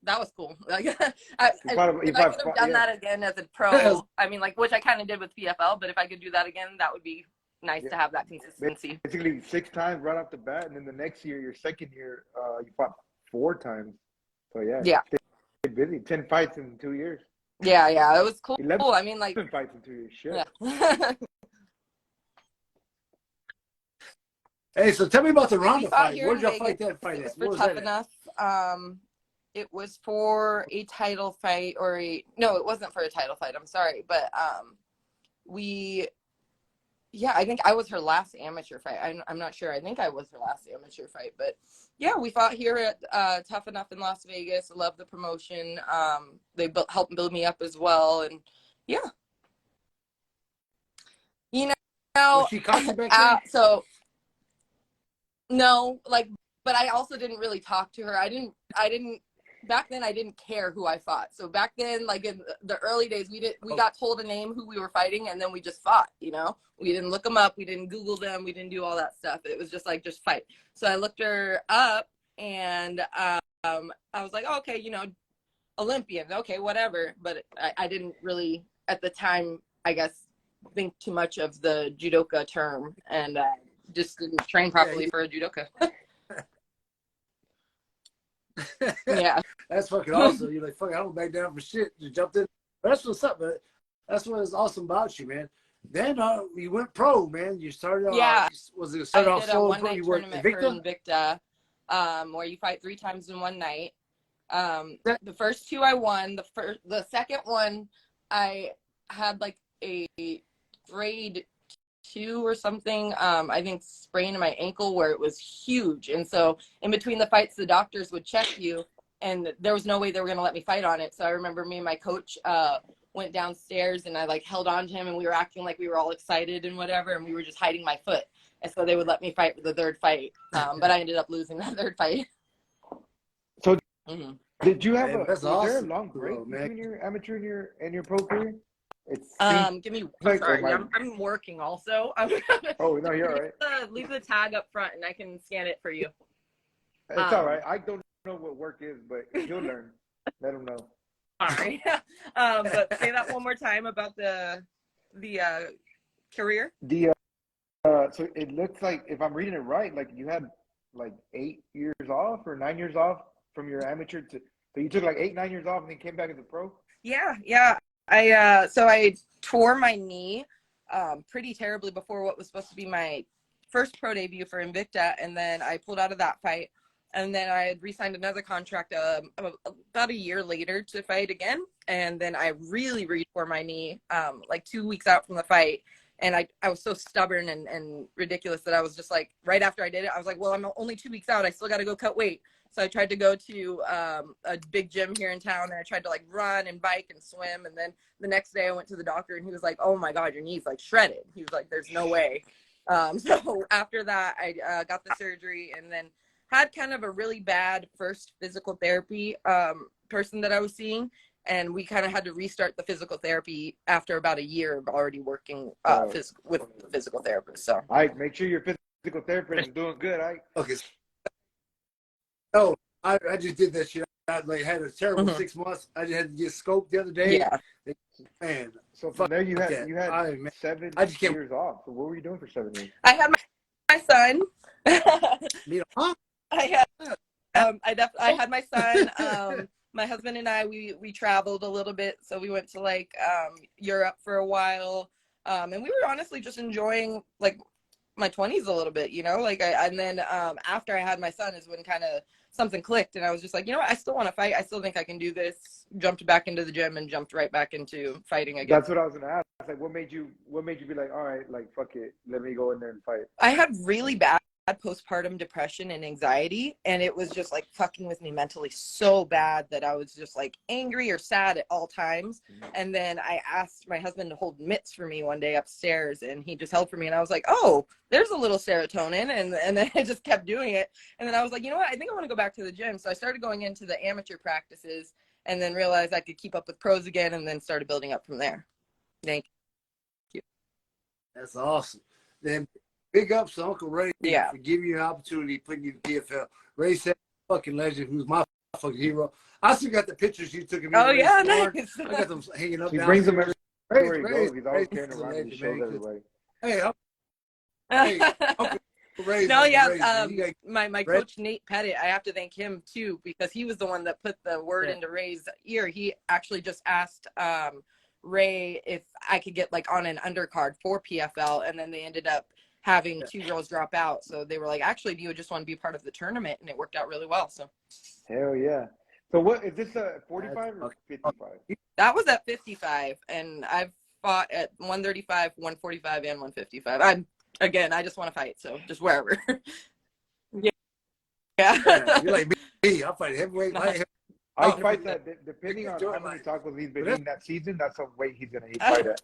That was cool. Like, if I could have done that again as a pro, I mean, like, which I kind of did with PFL, but if I could do that again, that would be nice to have that consistency. Basically 6 times right off the bat, and then the next year, your second year, you fought 4 times. So stay busy. 10 fights in 2 years. Yeah, it was cool. 11 I mean, like, fights in 2 years. Shit. Yeah. Hey, so tell me about the Ronda fight. Where did y'all fight that fight? It was for Tough Enough. It was for a title fight, no, it wasn't for a title fight. I'm sorry, but I think I was her last amateur fight. I'm not sure. I think I was her last amateur fight, but yeah, we fought here at Tough Enough in Las Vegas. I love the promotion. They helped build me up as well, and yeah. Was she cocky back then? So no, like, but I also didn't really talk to her. I didn't. Back then, I didn't care who I fought. So back then, like in the early days, we got told a name, who we were fighting, and then we just fought. We didn't look them up, we didn't Google them, we didn't do all that stuff. It was just like fight. So I looked her up, and I was like, oh, okay, Olympian, okay, whatever. But I didn't really at the time, I guess, think too much of the judoka term, and just didn't train properly for a judoka. Yeah, that's fucking awesome. You're like, fuck, I don't back down for shit. You jumped in. That's what's up, man. That's what is awesome about you, man. Then you went pro, man. You started off. Yeah. Was it start I off did a solo one-night pro? tournament for Invicta, where you fight 3 times in one night. The first 2 I won. The second one, I had like a grade 2 or something, I think, sprain in my ankle where it was huge. And so in between the fights, the doctors would check you, and there was no way they were going to let me fight on it. So I remember me and my coach went downstairs, and I like held on to him, and we were acting like we were all excited and whatever, and we were just hiding my foot. And so they would let me fight for the 3rd fight. But I ended up losing that 3rd fight. So did you have was awesome, there a long break between your amateur and your pro career? Give me. I'm working also. Oh no, you're all right. Leave the tag up front, and I can scan it for you. It's all right. I don't know what work is, but you'll learn. Let them know. All right. But say that one more time about the career. So it looks like, if I'm reading it right, like you had like 8 years off or 9 years off from your amateur so you took like 8-9 years off and then came back as a pro. Yeah. I tore my knee pretty terribly before what was supposed to be my first pro debut for Invicta, and then I pulled out of that fight, And then I had re-signed another contract about a year later to fight again. And then I really tore my knee like 2 weeks out from the fight. And I was so stubborn and ridiculous that I was just like, right after I did it, I was like, well, I'm only 2 weeks out. I still got to go cut weight. So I tried to go to a big gym here in town, and I tried to like run and bike and swim. And then the next day I went to the doctor, and he was like, oh my God, your knee's like shredded. He was like, there's no way. So after that, I got the surgery, and then had kind of a really bad first physical therapy person that I was seeing. And we kind of had to restart the physical therapy after about a year of already working with the physical therapist. So Ike, make sure your physical therapist is doing good, Ike. Okay. Oh, I just did that shit. I like had a terrible 6 months. I just had to get scoped the other day. Yeah. Man. So from there you had 7 years off. So what were you doing for 7 years? I had my son. Huh? I had my son. My husband and I, we traveled a little bit. So we went to like Europe for a while. And we were honestly just enjoying like my 20s a little bit, you know, like and then after I had my son is when kind of something clicked, and I was just like, you know what, I still want to fight. I still think I can do this. Jumped back into the gym and jumped right back into fighting again. That's what I was gonna ask. Like, what made you be like, all right, like fuck it, let me go in there and fight? I had really bad postpartum depression and anxiety, and it was just like fucking with me mentally so bad that I was just like angry or sad at all times. And then I asked my husband to hold mitts for me one day upstairs, and he just held for me, and I was like, oh, there's a little serotonin. And then I just kept doing it, and then I was like, you know what, I think I want to go back to the gym. So I started going into the amateur practices, and then realized I could keep up with pros again, and then started building up from there. Thank you. That's awesome. Then big ups to Uncle Ray for giving you an opportunity, putting you in the PFL. Ray said, fucking legend, who's my fucking hero. I still got the pictures you took of me. Oh, yeah, nice. I got them hanging up. He brings them everywhere he goes. He's always Ray's carrying around and he shows everybody. Hey, Uncle Ray. No, yeah, my coach Nate Pettit, I have to thank him too, because he was the one that put the word into Ray's ear. He actually just asked Ray if I could get like on an undercard for PFL, and then they ended up having 2 girls drop out. So they were like, actually, do you just want to be part of the tournament? And it worked out really well. So hell yeah. So what is this, 45 or 55? That was at 55, and I've fought at 135, 145, and 155. I just want to fight, so just wherever. Yeah. You're like me. I'll fight heavyweight. I fight that depending on how many tacos he's been eating that season. That's the weight he's gonna eat fight at.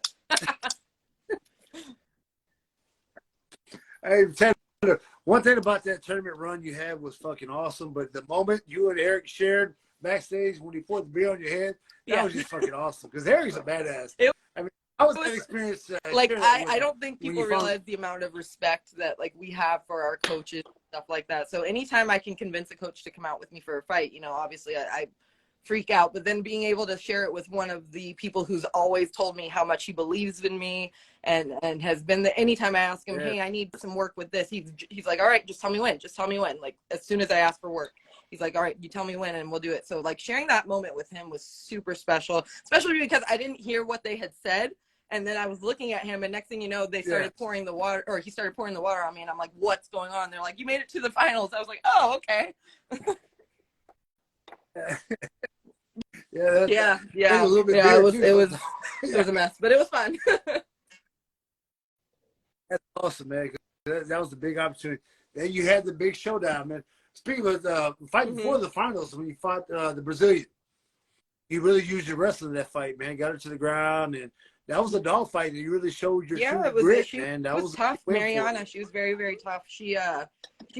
Hey, Taylor, one thing about that tournament run you had was fucking awesome, but the moment you and Eric shared backstage when he poured the beer on your head, that was just fucking awesome, because Eric's a badass. I was that experience. Like, I don't think people realize the amount of respect that like we have for our coaches and stuff like that. So anytime I can convince a coach to come out with me for a fight, you know, obviously I freak out, but then being able to share it with one of the people who's always told me how much he believes in me and has been the, anytime I ask him, hey, I need some work with this, he's like, all right, just tell me when. Like, as soon as I ask for work, he's like, all right, you tell me when and we'll do it. So like sharing that moment with him was super special, especially because I didn't hear what they had said. And then I was looking at him, and next thing you know, they started pouring the water, or he started pouring the water on me, and I'm like, what's going on? They're like, you made it to the finals. I was like, oh, okay. Yeah. It was a mess, but it was fun. That's awesome, man. That was the big opportunity. Then you had the big showdown, man. Speaking of fighting before the finals, when you fought the Brazilian, you really used your wrestling in that fight, man. Got her to the ground, and that was a dog fight, and you really showed your grit, man. That was tough. Mariana, she was very, very tough. She's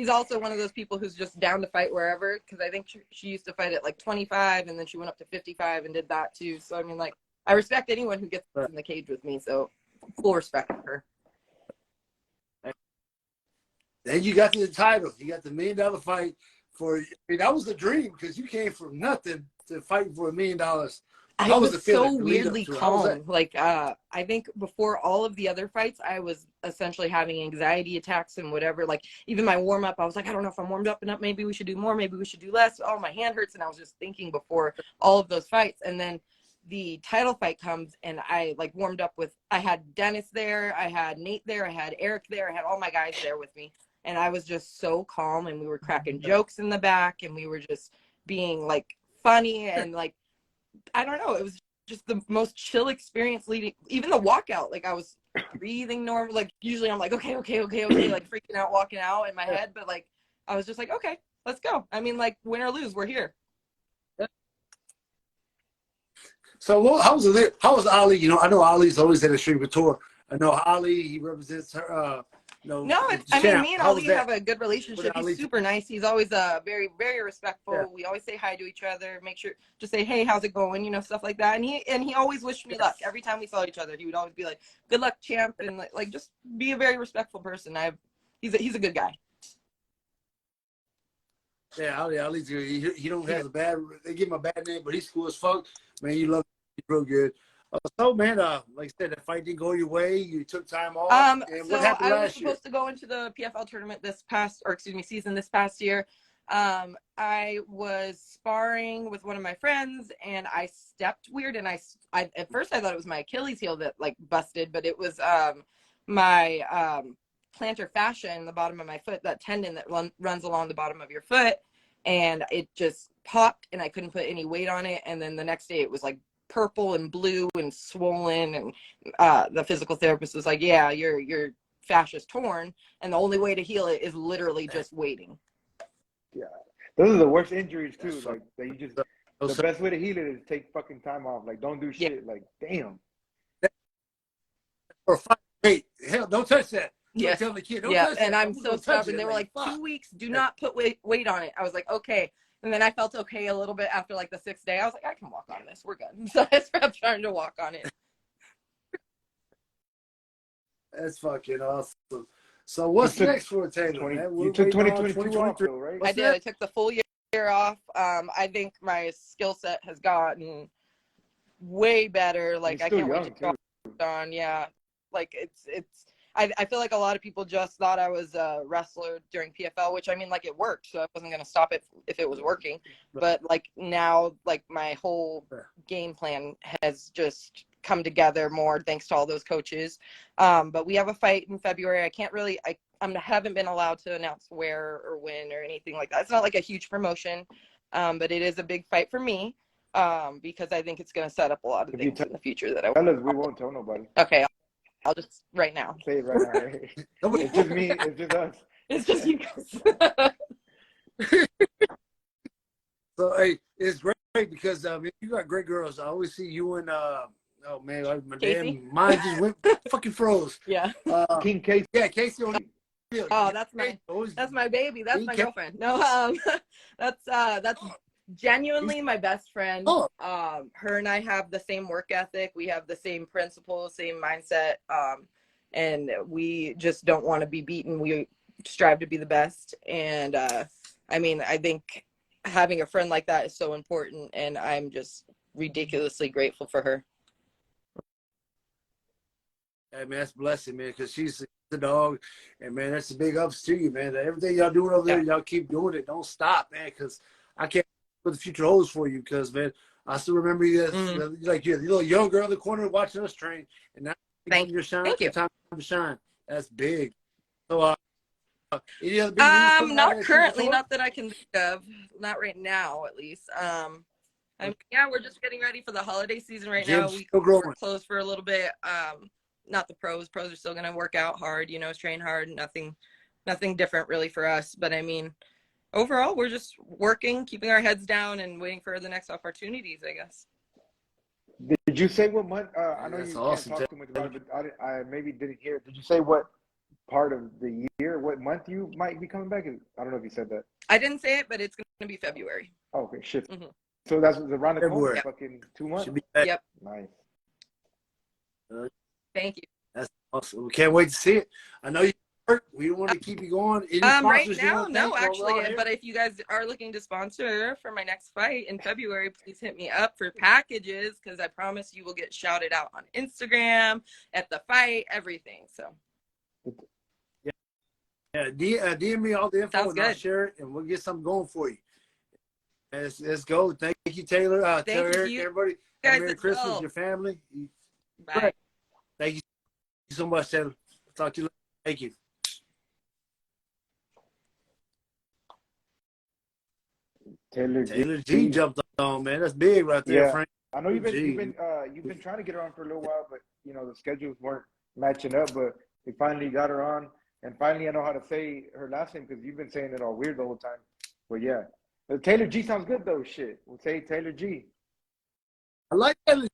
also one of those people who's just down to fight wherever, because I think she used to fight at like 25, and then she went up to 55 and did that too. So I mean, like, I respect anyone who gets in the cage with me. So full respect for her. Then you got to the title. You got the $1 million fight that was the dream, because you came from nothing to fighting for $1 million. I was so weirdly calm. Like, I think before all of the other fights, I was essentially having anxiety attacks and whatever. Like, even my warm up, I was like, I don't know if I'm warmed up enough. Maybe we should do more. Maybe we should do less. Oh, my hand hurts. And I was just thinking before all of those fights. And then the title fight comes, and I like warmed up with, I had Dennis there. I had Nate there. I had Eric there. I had all my guys there with me. And I was just so calm, and we were cracking jokes in the back, and we were just being like funny, and like, I don't know, it was just the most chill experience leading, even the walkout. Like I was breathing normal. Like usually I'm like, okay, like freaking out, walking out in my head. But like, I was just like, okay, let's go. I mean, like win or lose, we're here. So how was Ali? You know, I know Ali's always had a string tour. I know Ali, he represents her, no, I mean, me and Ali have a good relationship. He's super nice. He's always very, very respectful. Yeah. We always say hi to each other. Make sure, just say, hey, how's it going? You know, stuff like that. And he always wished me luck. Every time we saw each other, he would always be like, good luck, champ. And like just be a very respectful person. He's a good guy. Yeah, Ali's good. He don't have a bad, they give him a bad name, but he's cool as fuck. Man, you love him. He's real good. So, man, like I said, the fight didn't go your way. You took time off. And so what happened I was last year? supposed to go into the PFL tournament season this past year. I was sparring with one of my friends, and I stepped weird. And I at first I thought it was my Achilles heel that like busted, but it was my plantar fascia in the bottom of my foot, that tendon that runs along the bottom of your foot, and it just popped, and I couldn't put any weight on it. And then the next day it was like purple and blue and swollen, and the physical therapist was like, yeah, your fascia's torn, and the only way to heal it is literally just waiting. Yeah, those are the worst injuries too. Like that you just, the best way to heal it is take fucking time off. Like don't do shit. Yeah. Like damn. Or fight. Hey, hell, don't touch that. Yes. Tell the kid, don't touch that. And I'm so stubborn. They were like, 2 weeks, do not put weight on it. I was like, okay. And then I felt okay a little bit after like the 6th day. I was like, I can walk on this. We're good. So I stopped trying to walk on it. That's fucking awesome. So what's next for Taylor? You took 2022 off, though, right? I did. I took the full year off. I think my skill set has gotten way better. Like I can't wait to go on. Yeah, like it's. I feel like a lot of people just thought I was a wrestler during PFL, which I mean, like it worked, so I wasn't going to stop it if it was working. But like now, like my whole game plan has just come together more thanks to all those coaches. But we have a fight in February. I can't really, I haven't been allowed to announce where or when or anything like that. It's not like a huge promotion, but it is a big fight for me because I think it's going to set up a lot of things in the future that I tell us. We won't tell nobody. Okay. I'll just right now. Say it right now. It's just me. It's just us. It's just you guys. So hey, it's great because you got great girls. I always see you and oh man, my damn mind just went fucking froze. Yeah. King Casey. Yeah, Casey. Oh, that's my baby. That's my girlfriend. No, that's genuinely my best friend. Her and I have the same work ethic. We have the same principles, same mindset. And we just don't want to be beaten. We strive to be the best. And I mean, I think having a friend like that is so important, and I'm just ridiculously grateful for her. Hey man, that's a blessing, man, because she's the dog, and man, that's a big ups to you, man. Everything y'all doing over there, y'all keep doing it. Don't stop, man, because I can't what the future holds for you. Because man, I still remember you as like you're the little young girl in the corner watching us train, and now you're shining. Thank you. Time to shine. That's big. So, any other big news not currently, not that I can think of, not right now, at least. Yeah, we're just getting ready for the holiday season right now. We're closed for a little bit. Not the pros. Pros are still going to work out hard, you know, train hard. Nothing different really for us. But I mean, overall, we're just working, keeping our heads down, and waiting for the next opportunities, I guess. Did you say what month? I know you can't talk too much about it, but I maybe didn't hear. Did you say what part of the year, what month you might be coming back? I don't know if you said that. I didn't say it, but it's going to be February. Oh, okay, shit. Mm-hmm. So that's around the corner. Yep. Fucking 2 months. Yep. Nice. Thank you. That's awesome. We can't wait to see it. I know you work. We don't want to keep you going. Right now, no, actually. But if you guys are looking to sponsor for my next fight in February, please hit me up for packages, because I promise you will get shouted out on Instagram, at the fight, everything. So. Yeah, DM me all the info. Sounds and good. I'll share it, and we'll get something going for you. Let's go. Thank you, Taylor. Taylor, Eric, everybody. Merry Christmas, your family. Bye. Right. Thank you so much, Taylor. Talk to you later. Thank you. Taylor Taylor G G. jumped on, man. That's big right there, Yeah, Frank. I know you've G. been trying to get her on for a little while, but the schedules weren't matching up. But we finally got her on, and finally I know how to say her last name because you've been saying it all weird the whole time. But yeah, Taylor G sounds good though. Shit, we'll say Taylor G. I like Taylor.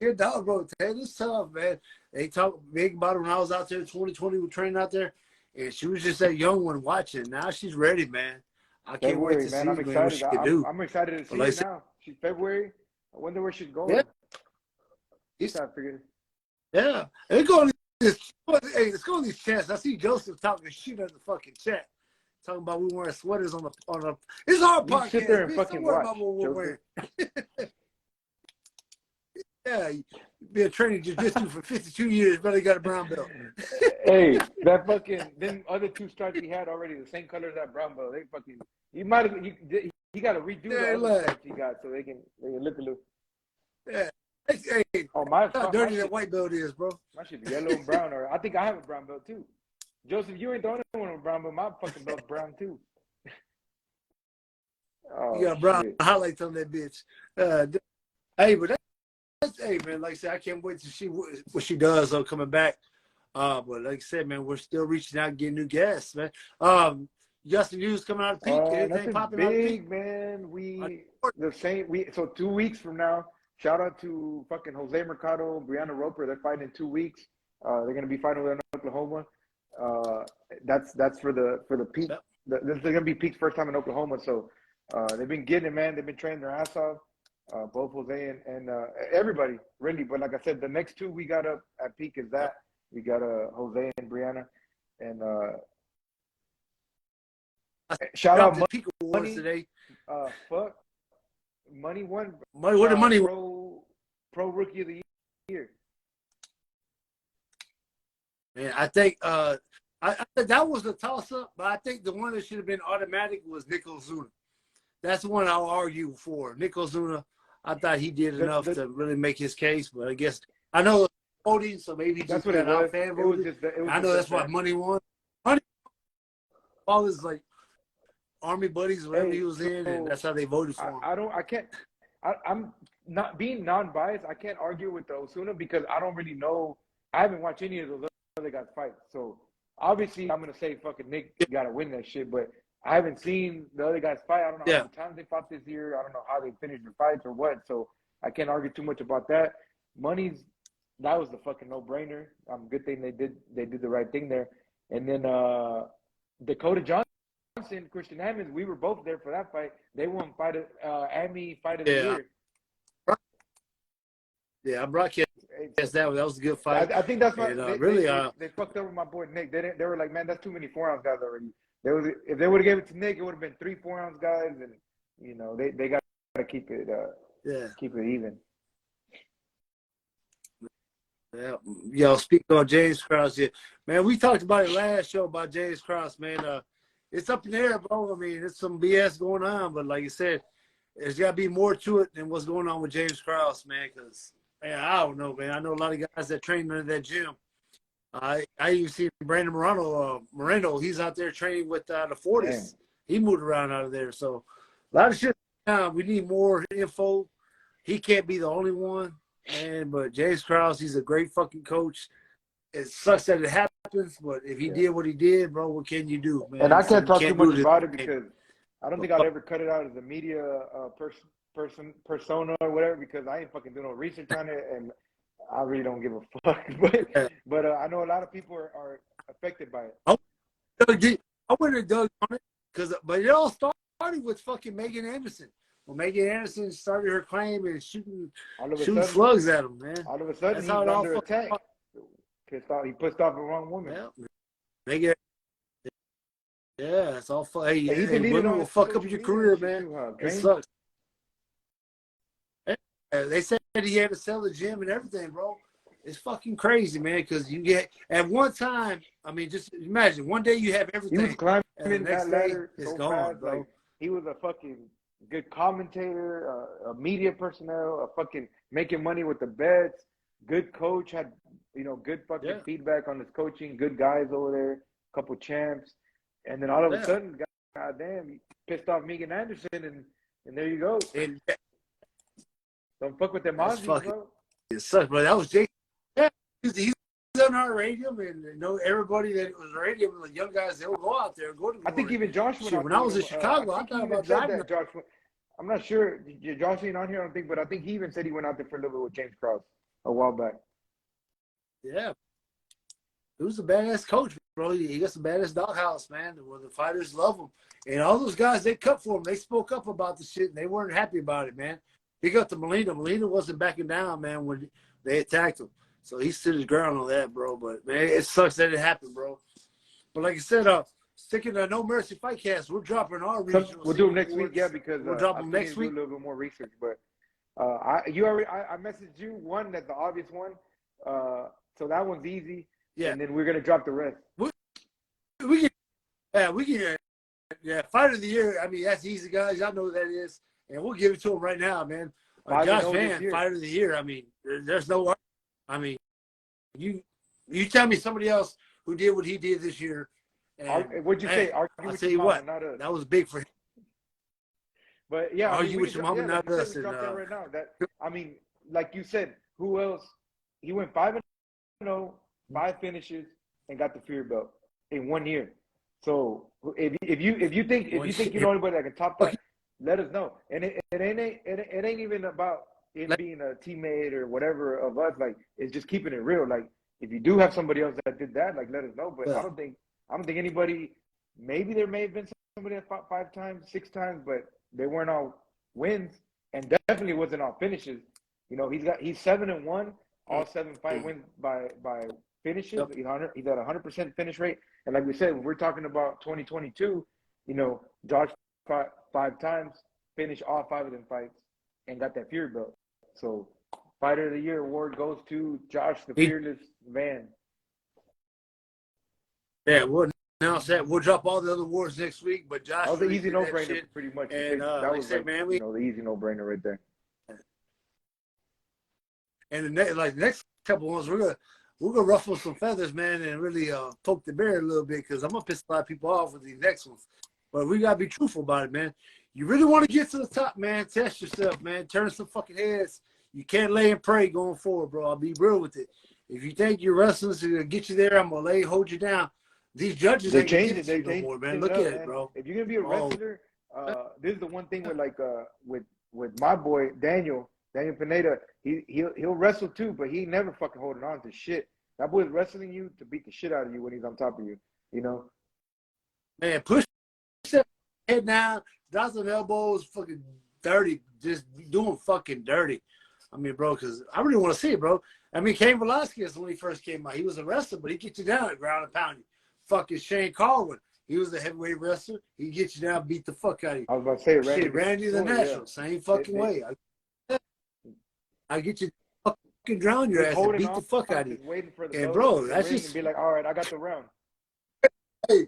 Good dog, bro. Taylor's tough, man. They talk big about her when I was out there in 2020 with training out there, and she was just that young one watching. Now she's ready, man. I can't wait February, to man. see, I'm man, what excited. she can do. I'm excited to But see like I her said, now. She's February. I wonder where she's going. yeah, He's not figured. yeah. And it's going to this. Hey, let's go on these chats. I see Joseph talking shit in the fucking chat, talking about we wearing sweaters on the. It's our You podcast, sit there and bitch. fucking Don't worry watch, about what we're Joseph. wearing. Yeah, you been training jiu-jitsu for 52 years, but he got a brown belt. Hey, that fucking them other two stripes he had already the same color as that brown belt. They fucking you might have he got to redo the other stripes he got so they can look a little. Yeah. Hey, Oh my! how dirty that white belt is, bro. My shit yellow and brown, or I think I have a brown belt too. Joseph, you ain't the only one with brown belt. My fucking belt's brown too. Oh, you got brown shit. highlights on that bitch. Hey, but that's hey man, like I said, I can't wait to see what she does coming back. But like I said, man, we're still reaching out and getting new guests, man. You got some news coming out of Peak? Anything Nothing popping out of Peak? big, man. So 2 weeks from now. Shout out to fucking Jose Mercado, Brianna Roper. They're fighting in 2 weeks. They're gonna be fighting in Oklahoma. That's for the Peak. Yep. This is gonna be Peak's first time in Oklahoma. So they've been getting it, man. They've been training their ass off. Both Jose and everybody really. But like I said, the next two we got up at Peak is that. Yep. We got Jose and Brianna, and shout out the Peak Awards Money today. Fuck. Money won. What did Money win? Pro Rookie of the Year. Man, I think I think that was a toss up, but I think the one that should have been automatic was Nick Ozuna. That's the one I'll argue for. Nick Ozuna, I thought he did enough to really make his case, but I guess I know voting, so maybe he just got out fan voted. I know that's why Money won. Money, all his like Army buddies, whatever he was in, and that's how they voted for him. I'm not being non-biased. I can't argue with the Ozuna because I don't really know. I haven't watched any of those other guys fight. So obviously, I'm gonna say fucking Nick got to win that shit. But I haven't seen the other guys fight. I don't know how many times they fought this year. I don't know how they finished their fights or what. So I can't argue too much about that. That was the fucking no-brainer. Good thing they did the right thing there. And then Dakota Johnson, Christian Hammonds, we were both there for that fight. They won AMI Fight of the Year. Yeah, I broadcast that. That was a good fight. I think that's why they fucked over my boy Nick. They were like, man, that's too many 4-ounce guys already. If they would have gave it to Nick, it would have been 3 4-ounce guys, and they got to keep it even. Yeah, yo, speaking on James Krause, man, we talked about it last show about James Krause, man. It's up in the air, bro. I mean, there's some BS going on, but like you said, there's got to be more to it than what's going on with James Krause, man. Because man, I don't know, man. I know a lot of guys that train under that gym. I even see Brandon Moreno. He's out there training with the Fortis. He moved around out of there, so a lot of shit. We need more info. He can't be the only one. But James Krause, he's a great fucking coach. It sucks that it happens, but if he did what he did, bro, what can you do, man? And I can't talk too much about it because I don't think I'll ever cut it out as a media persona or whatever because I ain't fucking doing no research on it, and I really don't give a fuck. But I know a lot of people are affected by it. I wouldn't have dug on it but it all started with fucking Megan Anderson. Well, Megan Anderson started her claim and shooting slugs at him, man. All of a sudden, he's under attack. He pissed off the wrong woman. Yeah, Megan. Yeah, it's all fun. Hey, women will fuck up your career, man. It sucks. They said he had to sell the gym and everything, bro. It's fucking crazy, man, because you get at one time. I mean, just imagine one day you have everything. He was climbing and the next that day ladder it's so gone, fast, bro. like, he was a fucking good commentator, a media personnel, a fucking making money with the bets. Good coach, had good fucking feedback on his coaching. Good guys over there, couple champs, and then all of a sudden goddamn, you pissed off Megan Anderson, and there you go. And Don't fuck with them that's Aussies, fucking, bro. it sucks, bro. That was Jake. Yeah, he's on our radio, and you know everybody that was radio, the young guys, they will go out there and go to the I think even Josh went shit. out When there I was in with him. Chicago, I I think he thought even about said driving. that, Josh. I'm not sure. Josh ain't on here, I don't think, but I think he even said he went out there for a little bit with James Krause a while back. Yeah. He was a badass coach, bro. He got some badass doghouse, man, where the fighters love him. And all those guys, they cut for him. They spoke up about the shit, and they weren't happy about it, man. He got to Molina. Molina wasn't backing down, man, when they attacked him. So he stood his ground on that, bro. But, man, it sucks that it happened, bro. But like I said, sticking to No Mercy Fightcast, we're dropping our regional. We'll do them next week, yeah, because we'll drop I them still next need to do week. a little bit more research. But I messaged you one that's the obvious one. So that one's easy. Yeah. And then we're gonna drop the rest. We can, Fighter of the Year. I mean, that's easy, guys. Y'all know what that is, and we'll give it to him right now, man. Josh Van, Fighter of the Year. I mean, there's no. I mean, you tell me somebody else who did what he did this year. And, what'd you say? I'll tell you what, not us. that was big for him. But yeah, argue with your mama, not us. We dropped that right now. I mean, like you said, who else? He went 5-0, 5 finishes, and got the fear belt in 1 year. So if you think you know anybody that can top that, let us know. And it ain't even about it being a teammate or whatever of us. Like, it's just keeping it real. Like, if you do have somebody else that did that, like, let us know. But I don't think anybody. Maybe there may have been somebody that fought 5 times, 6 times, but they weren't all wins, and definitely wasn't all finishes. You know, he's 7-1, all 7 fight wins by finishes. Yep. He's at 100% finish rate. And like we said, when we're talking about 2022, you know, Josh fought 5 times, finished all 5 of them fights, and got that fear belt. So, Fighter of the Year award goes to Josh, the fearless Van. Yeah, we'll announce that. We'll drop all the other awards next week. But Josh, that was an easy no-brainer, pretty much. And that was like, man, the easy no-brainer right there. And the next couple ones, we're gonna ruffle some feathers, man, and really poke the bear a little bit, because I'm gonna piss a lot of people off with these next ones. But we gotta be truthful about it, man. You really want to get to the top, man. Test yourself, man. Turn some fucking heads. You can't lay and pray going forward, bro. I'll be real with it. If you think your wrestlers are gonna get you there, I'm gonna hold you down. These judges ain't gonna get you no more, man. Look at it, bro. If you're gonna be a wrestler, this is the one thing with with my boy Daniel Pineda. He'll wrestle too, but he never fucking holding on to shit. That boy's wrestling you to beat the shit out of you when he's on top of you. You know, man, push that head down, drop some elbows, fucking dirty, just doing fucking dirty. I mean, bro, because I really want to see it, bro. I mean, Cain Velasquez, when he first came out, he was a wrestler, but he gets you down at ground and pound you. Fucking Shane Carwin, he was a heavyweight wrestler. He gets you down, beat the fuck out of you. I was about to say, Randy the National, same fucking way. I get you fucking drown your ass and beat the fuck out of you. Waiting for the and bro, that's just and be like, all right, I got the round. Hey,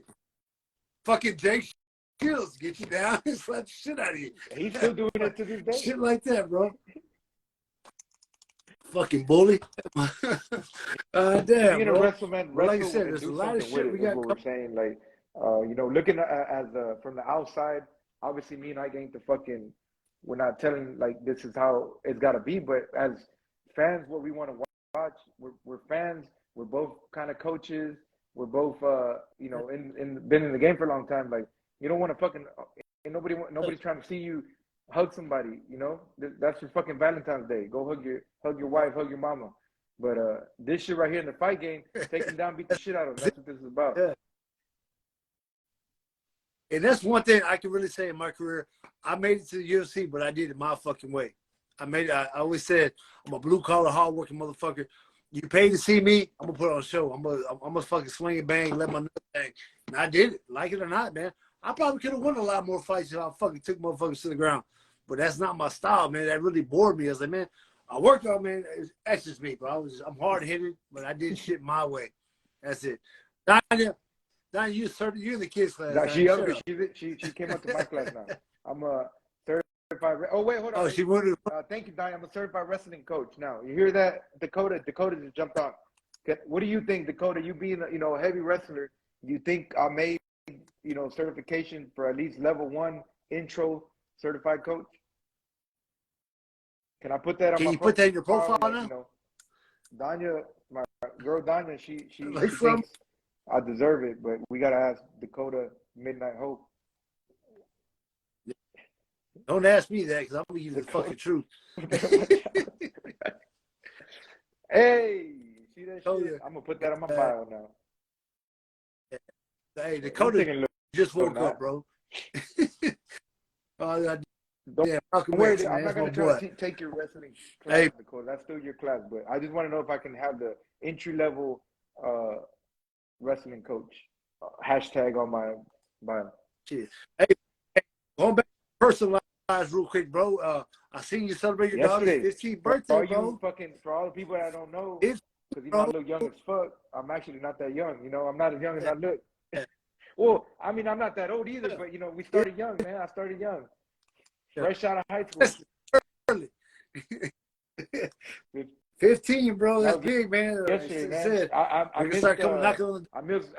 fucking Jake Shields get you down and slap the shit out of you. He's still doing it to this day. Shit like that, bro. Fucking bully. Damn, being bro. a wrestler, man, like I said, there's a lot of shit we got. What we're saying, like, you know, looking at from the outside, obviously, me and I ain't the fucking. We're not telling like this is how it's got to be, but as fans, what we want to watch, we're fans. We're both kind of coaches. We're both, you know, been in the game for a long time. Like, you don't want to fucking. Nobody's trying to see you hug somebody, you know. That's your fucking Valentine's Day. Go hug your wife, hug your mama. But this shit right here in the fight game, take them down, beat the shit out of them. That's what this is about. Yeah. And that's one thing I can really say in my career. I made it to the UFC, but I did it my fucking way. I always said, I'm a blue collar, hard working motherfucker. You pay to see me, I'm gonna put on a show. I'm gonna fucking swing and bang, let my nut bang. And I did it, like it or not, man. I probably could have won a lot more fights if I fucking took motherfuckers to the ground. But that's not my style, man. That really bored me. I was like, man, I worked on, man. That's just me, bro. I'm hard headed, but I did shit my way. That's it. Danya, you in the kids class. Nah, she came up to my class now. I'm a certified. Oh wait, hold on. Oh, she wanted. Thank you, Danya. I'm a certified wrestling coach now. You hear that, Dakota? Dakota just jumped on. What do you think, Dakota? You being a heavy wrestler, do you think I may certification for at least level 1 intro certified coach? Can I put that on Can my you put that in your profile like, now? Danya, my girl Danya, she Like thinks I deserve it, but we gotta ask Dakota Midnight Hope. Don't ask me that, because I'm gonna give you the fucking truth. Hey, see that Oh, shit? yeah. I'm gonna put that on my bio now. Hey, Dakota just woke up, bro. Don't worry, man, I'm not gonna try to take your wrestling class, hey, Dakota. That's still your class, but I just want to know if I can have the entry level wrestling coach hashtag on my bio. shit. Hey, going back to personalized real quick, bro. I seen you celebrate your daughter's 15th birthday, bro. For all the people that don't know, It's, because bro. I look young as fuck. I'm actually not that young. I'm not as young as I look. Well, I mean, I'm not that old either, but we started young, man. I started young, fresh out of high school. Early. 15, bro. That's big, man. Yesterday, man. I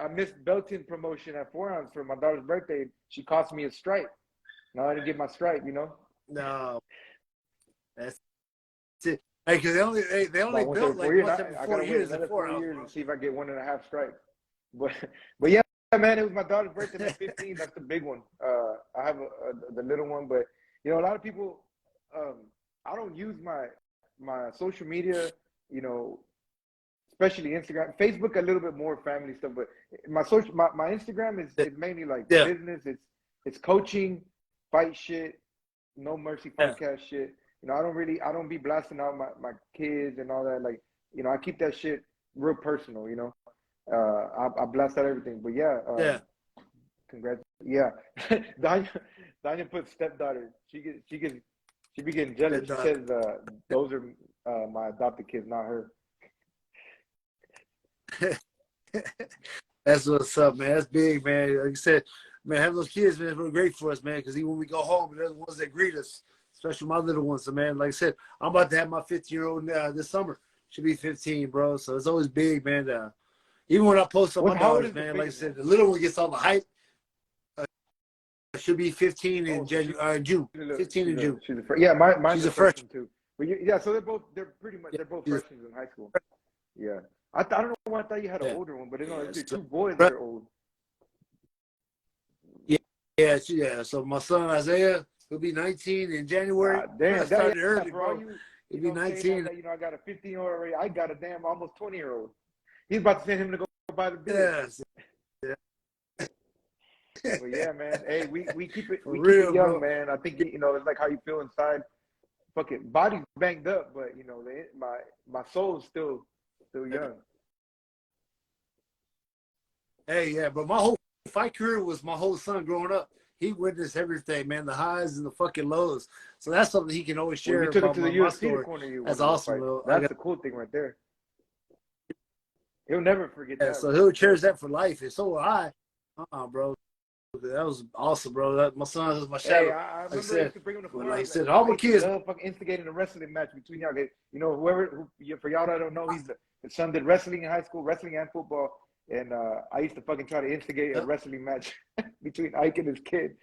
missed Belton promotion at 4 ounce for my daughter's birthday. She cost me a stripe. No, I didn't get my stripe. No, that's it. Hey, because they only built like once every 4 years at 4 years and see if I get 1.5 stripes. But yeah, man, it was my daughter's birthday at 15. That's the big one. I have the little one, but a lot of people. I don't use my social media, especially Instagram, Facebook a little bit more family stuff, but my Instagram is mainly like business. It's coaching, fight shit, no mercy podcast shit. I don't be blasting out my kids and all that. Like, I keep that shit real personal. I blast out everything. But yeah. Congrats. Yeah. Danya put stepdaughter. She be getting jealous. She says those are my adopted kids, not her. That's what's up, man. That's big, man. Like you said, man, having those kids, man, is really great for us, man, because even when we go home, they're the ones that greet us, especially my little ones. So, man, like I said, I'm about to have my 15-year-old this summer. She'll be 15, bro. So it's always big, man. Even when I post on my daughters, man, like I said, the little one gets all the hype. She'll be 15 in June. 15 in June. Mine's a freshman too. But so they're both freshmen in high school. Yeah. I don't know why I thought you had an older one, but it's 2 boys that are old. Yeah. So my son Isaiah, he'll be 19 in January. Damn, I started early, bro. He'll be 19. I got a 15-year-old already. I got a damn almost 20-year-old. He's about to send him to go buy the beer. Yes. But yeah, man. Hey, we keep it young, bro. Man. I think it's like how you feel inside. Fucking body's banged up, but my soul's still young. Hey, yeah, but my whole fight career was my whole son growing up. He witnessed everything, man, the highs and the fucking lows. So that's something he can always share. You took him to the UFC story. to corner you. That's awesome. That's the cool thing right there. He'll never forget that. So he'll cherish that for life. And so will I. Bro. That was awesome, bro. My son is my shadow. Hey, I remember I used to bring him to like I said, all my kids fucking instigating a wrestling match between y'all. For y'all that don't know, his son did wrestling in high school, wrestling and football, and I used to fucking try to instigate a wrestling match between Ike and his kid.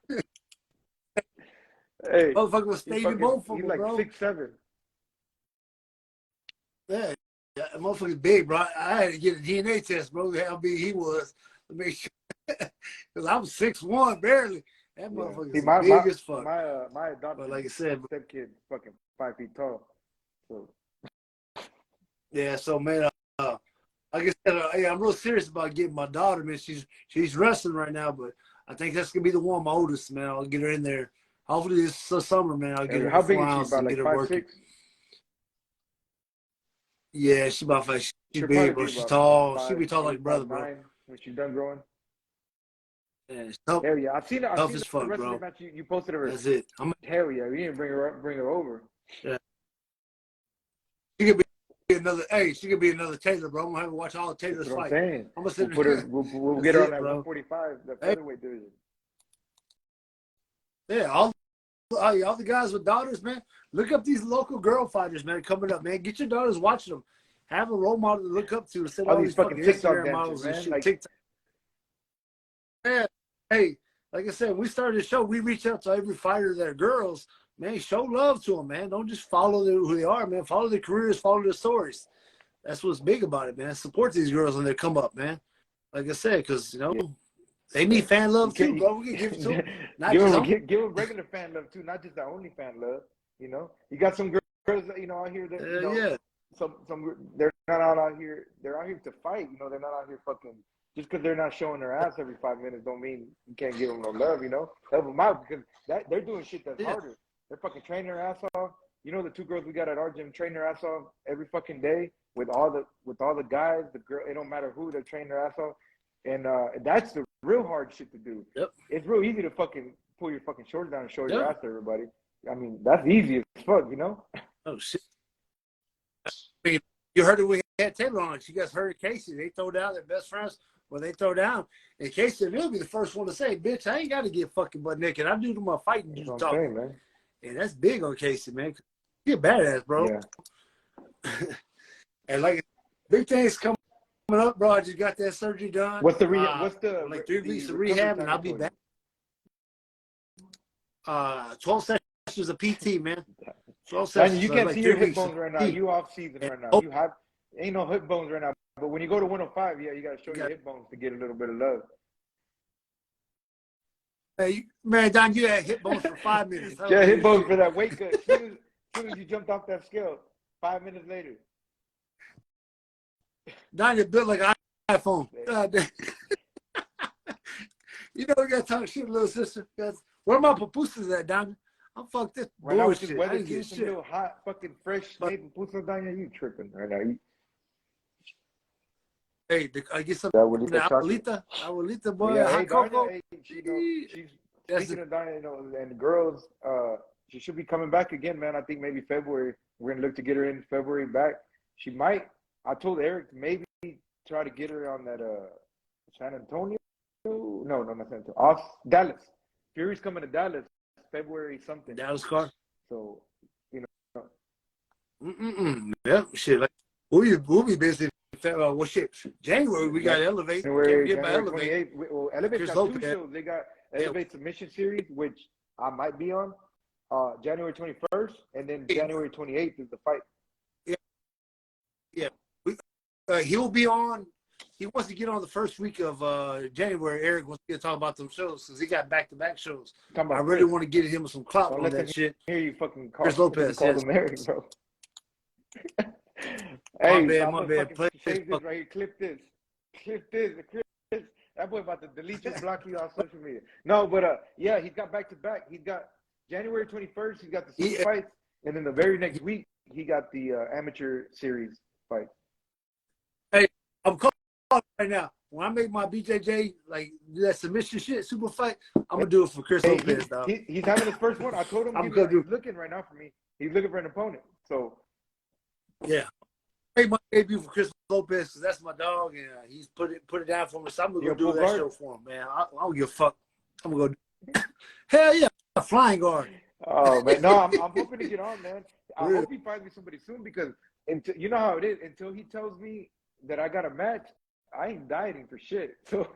Hey, motherfucker was staging both of them, he's like bro. 6'7". Yeah, that motherfucker's big, bro. I had to get a DNA test, bro, how big he was to make sure. Because I'm 6'1", barely. That motherfucker's big as fuck. My adopted like I said, stepkid fucking 5 feet tall. So yeah, so man, like I said, I'm real serious about getting my daughter, man. She's wrestling right now, but I think that's gonna be the one, my oldest, man. I'll get her in there. Hopefully this summer, man. I'll get her. How big is she? About like 5'6"? Yeah, she's about 5'6". She's big, bro. She's tall. She'll be tall like brother, bro. When she's done growing. Yeah, it's tough. Hell yeah, I've seen it. Tough as fuck, bro. Match you posted of her. That's it. Hell yeah, we didn't bring her over. Yeah. She could be another. Hey, she could be another Taylor, bro. I'm gonna have to watch all of Taylor's fights. I'm gonna sit we'll get her on that 145, the featherweight division. Yeah, all the guys with daughters, man. Look up these local girl fighters, man, coming up, man. Get your daughters watching them. Have a role model to look up to. Instead of all these fucking Instagram models and shit. Like, TikTok. Yeah, hey, like I said, we started the show. We reach out to every fighter that are girls. Man, show love to them, man. Don't just follow who they are, man. Follow their careers, follow their stories. That's what's big about it, man. Support these girls when they come up, man. Like I said, because, you know, they need fan love too, bro. We can give it to them. Not give them regular fan love too, not just the only fan love. You know, you got some girls that, you know, out here that, you know, some they're not out here. They're out here to fight. You know, they're not out here fucking. Just because they're not showing their ass every 5 minutes don't mean you can't give them no love, you know? Help them out because they're doing shit that's harder. They're fucking training their ass off. You know, the two girls we got at our gym train their ass off every fucking day with all the guys, the girl. It don't matter who, they're training their ass off, and that's the real hard shit to do. It's real easy to fucking pull your fucking shorts down and show your ass to everybody. I mean, that's easy as fuck, you know? Oh shit! You heard it. We had Taylor on. You guys heard Casey. They throw down their best friends. When they throw down, in case they'll be the first one to say, "Bitch, I ain't got to get fucking butt naked. I do my fighting." That's what I'm saying, man. And that's big on Casey, man. You're a badass, bro. Yeah. And like big things coming up, bro. I just got that surgery done. What's the rehab? What's the like 3 weeks of rehab, and I'll be back. 12 sessions of PT, man. 12 sessions. You can't see your hip bones right now. You off season right now. You have ain't no hip bones right now. But when you go to 105, yeah, you got to show your hip bones to get a little bit of love. Hey, man, Don, you had hip bones for 5 minutes. Yeah, hip bones for that weight cut. As soon as you jumped off that scale, 5 minutes later. Don, you're built like an iPhone. You know we got to talk shit, little sister. Where my pupusas at, Don? I'm fucked this right bullshit. Now, weather getting some little hot, fucking fresh made pupusas down here. You tripping right now. Hey, I get some abuelita, boy. Yeah, hey, Darna, hey, she's speaking of Darna, you know, and the girls, she should be coming back again, man. I think maybe February. We're gonna look to get her in February back. She might. I told Eric to maybe try to get her on that San Antonio. No, not San Antonio. Dallas. Fury's coming to Dallas February something. Dallas car. So, you know. Yeah, shit. Like we'll be busy. Well, shit. January we got Elevate. January 28th. Well, Elevate got two shows. They got Elevate Submission Series, which I might be on. January 21st, and then January 28th is the fight. Yeah. He'll be on. He wants to get on the first week of January. Eric wants to talk about them shows because he got back-to-back shows. I really want to get him some clout on that shit. Hear you fucking call Chris Lopez. Call him Eric, bro. Hey, my bad. Play this right here. Clip this. That boy about to delete you, block you off social media. No, but yeah, he's got back-to-back. He's got January 21st. He's got the super fights, and then the very next week he got the amateur series fight. Hey, I'm calling right now. When I make my BJJ like that submission shit super fight, I'm gonna do it for Chris Lopez, dog. He's having his first one. I told him he's looking right now for me. He's looking for an opponent. So yeah. Make my debut for Chris Lopez because that's my dog, and he's put it down for me. So I'm gonna go do that show for him, man. I don't give a fuck. I'm gonna go. Hell yeah, a flying guard. Oh man, no, I'm hoping to get on, man. I hope he finds me somebody soon because until you know how it is. Until he tells me that I got a match, I ain't dieting for shit. So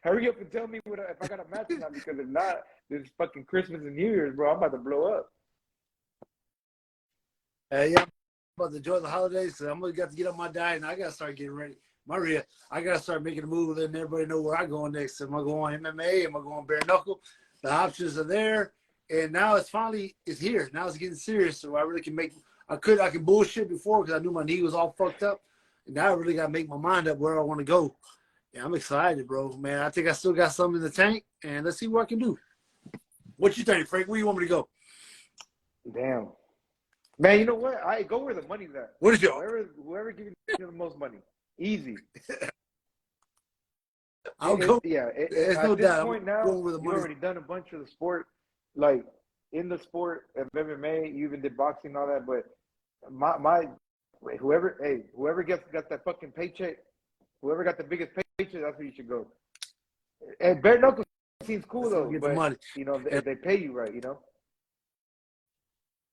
hurry up and tell me if I got a match or not, because if not, this fucking Christmas and New Year's, bro, I'm about to blow up. Yeah. About to enjoy the holidays, so I'm gonna got to get on my diet, and I gotta start getting ready. I gotta start making a move, letting everybody know where I'm going next. Am I going MMA? Am I going bare knuckle? The options are there, and now it's here. Now it's getting serious, so I really can make. I can bullshit before because I knew my knee was all fucked up, and now I really gotta make my mind up where I want to go. Yeah, I'm excited, bro. Man, I think I still got something in the tank, and let's see what I can do. What you think, Frank? Where you want me to go? Damn. Man, you know what? I go where the money's at. What is your whoever gives you the most money? Easy. I'll go. Yeah, there's no doubt. At this point now, you've already done a bunch of the sport, like in the sport of MMA. You even did boxing and all that. But whoever got that fucking paycheck, whoever got the biggest paycheck, that's where you should go. And bare knuckle seems cool though, but money. You know they pay you right, you know.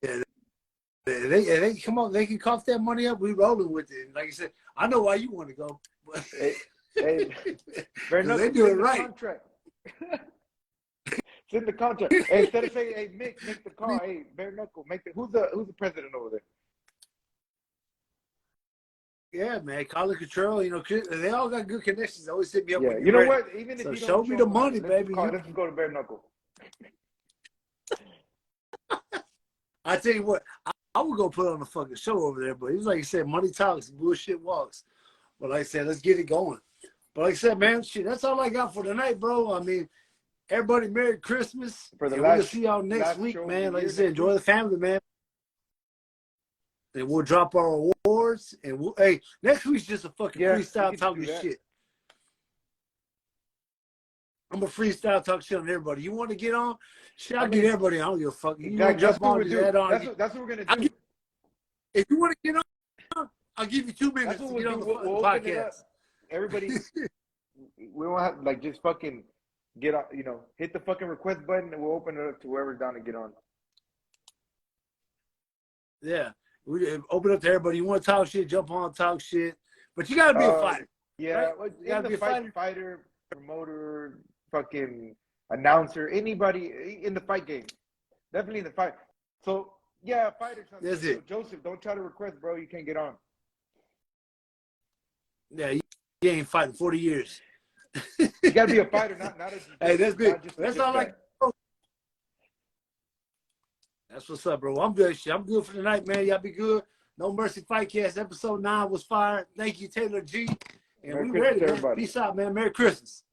Yeah. They come on. They can cough that money up. We rolling with it. Like I said, I know why you want to go. But hey, they do it right. It's in the contract. Hey, instead of saying, hey, Mick, make the call. Hey, bare knuckle, make the. Who's the president over there? Yeah, man. Colin Control, you know, they all got good connections. They always hit me up. Yeah, when you know ready. what? Even if So you show don't me show the money, baby. Let's just go to bare knuckle. I tell you what, I would go put on a fucking show over there, but he was like you said, money talks, bullshit walks. But like I said, let's get it going. But like I said, man, shit, that's all I got for tonight, bro. I mean, everybody, Merry Christmas. For the and last, we'll see y'all next week, show man. of the Like I year, said, enjoy the family, man. And we'll drop our awards. And we'll, hey, next week's just a fucking freestyle talking shit. I'm a freestyle talk shit on everybody. You want to get on? Shit, I'll get everybody on. I don't give a fuck. You want to jump on, just add on. That's what we're going to do. If you want to get on, I'll give you 2 minutes to get on the podcast. Everybody, we won't have, like, just fucking get on, you know, hit the fucking request button and we'll open it up to whoever's down to get on. Yeah. We open up to everybody. You want to talk shit, jump on, talk shit. But you got to be a fighter. Yeah. Right? Well, you got to be a fighter, promoter, fucking announcer, anybody in the fight game. Definitely in the fight. So, yeah, fighter. That's it. So, Joseph, don't try to request, bro. You can't get on. Yeah, you ain't fighting 40 years. You got to be a fighter, not a Hey, that's good. That's all I That's what's up, bro. I'm good. Shit. I'm good for tonight, man. Y'all be good. No Mercy Fightcast. Episode 9 was fire. Thank you, Taylor G. And we ready, man. Peace out, man. Merry Christmas.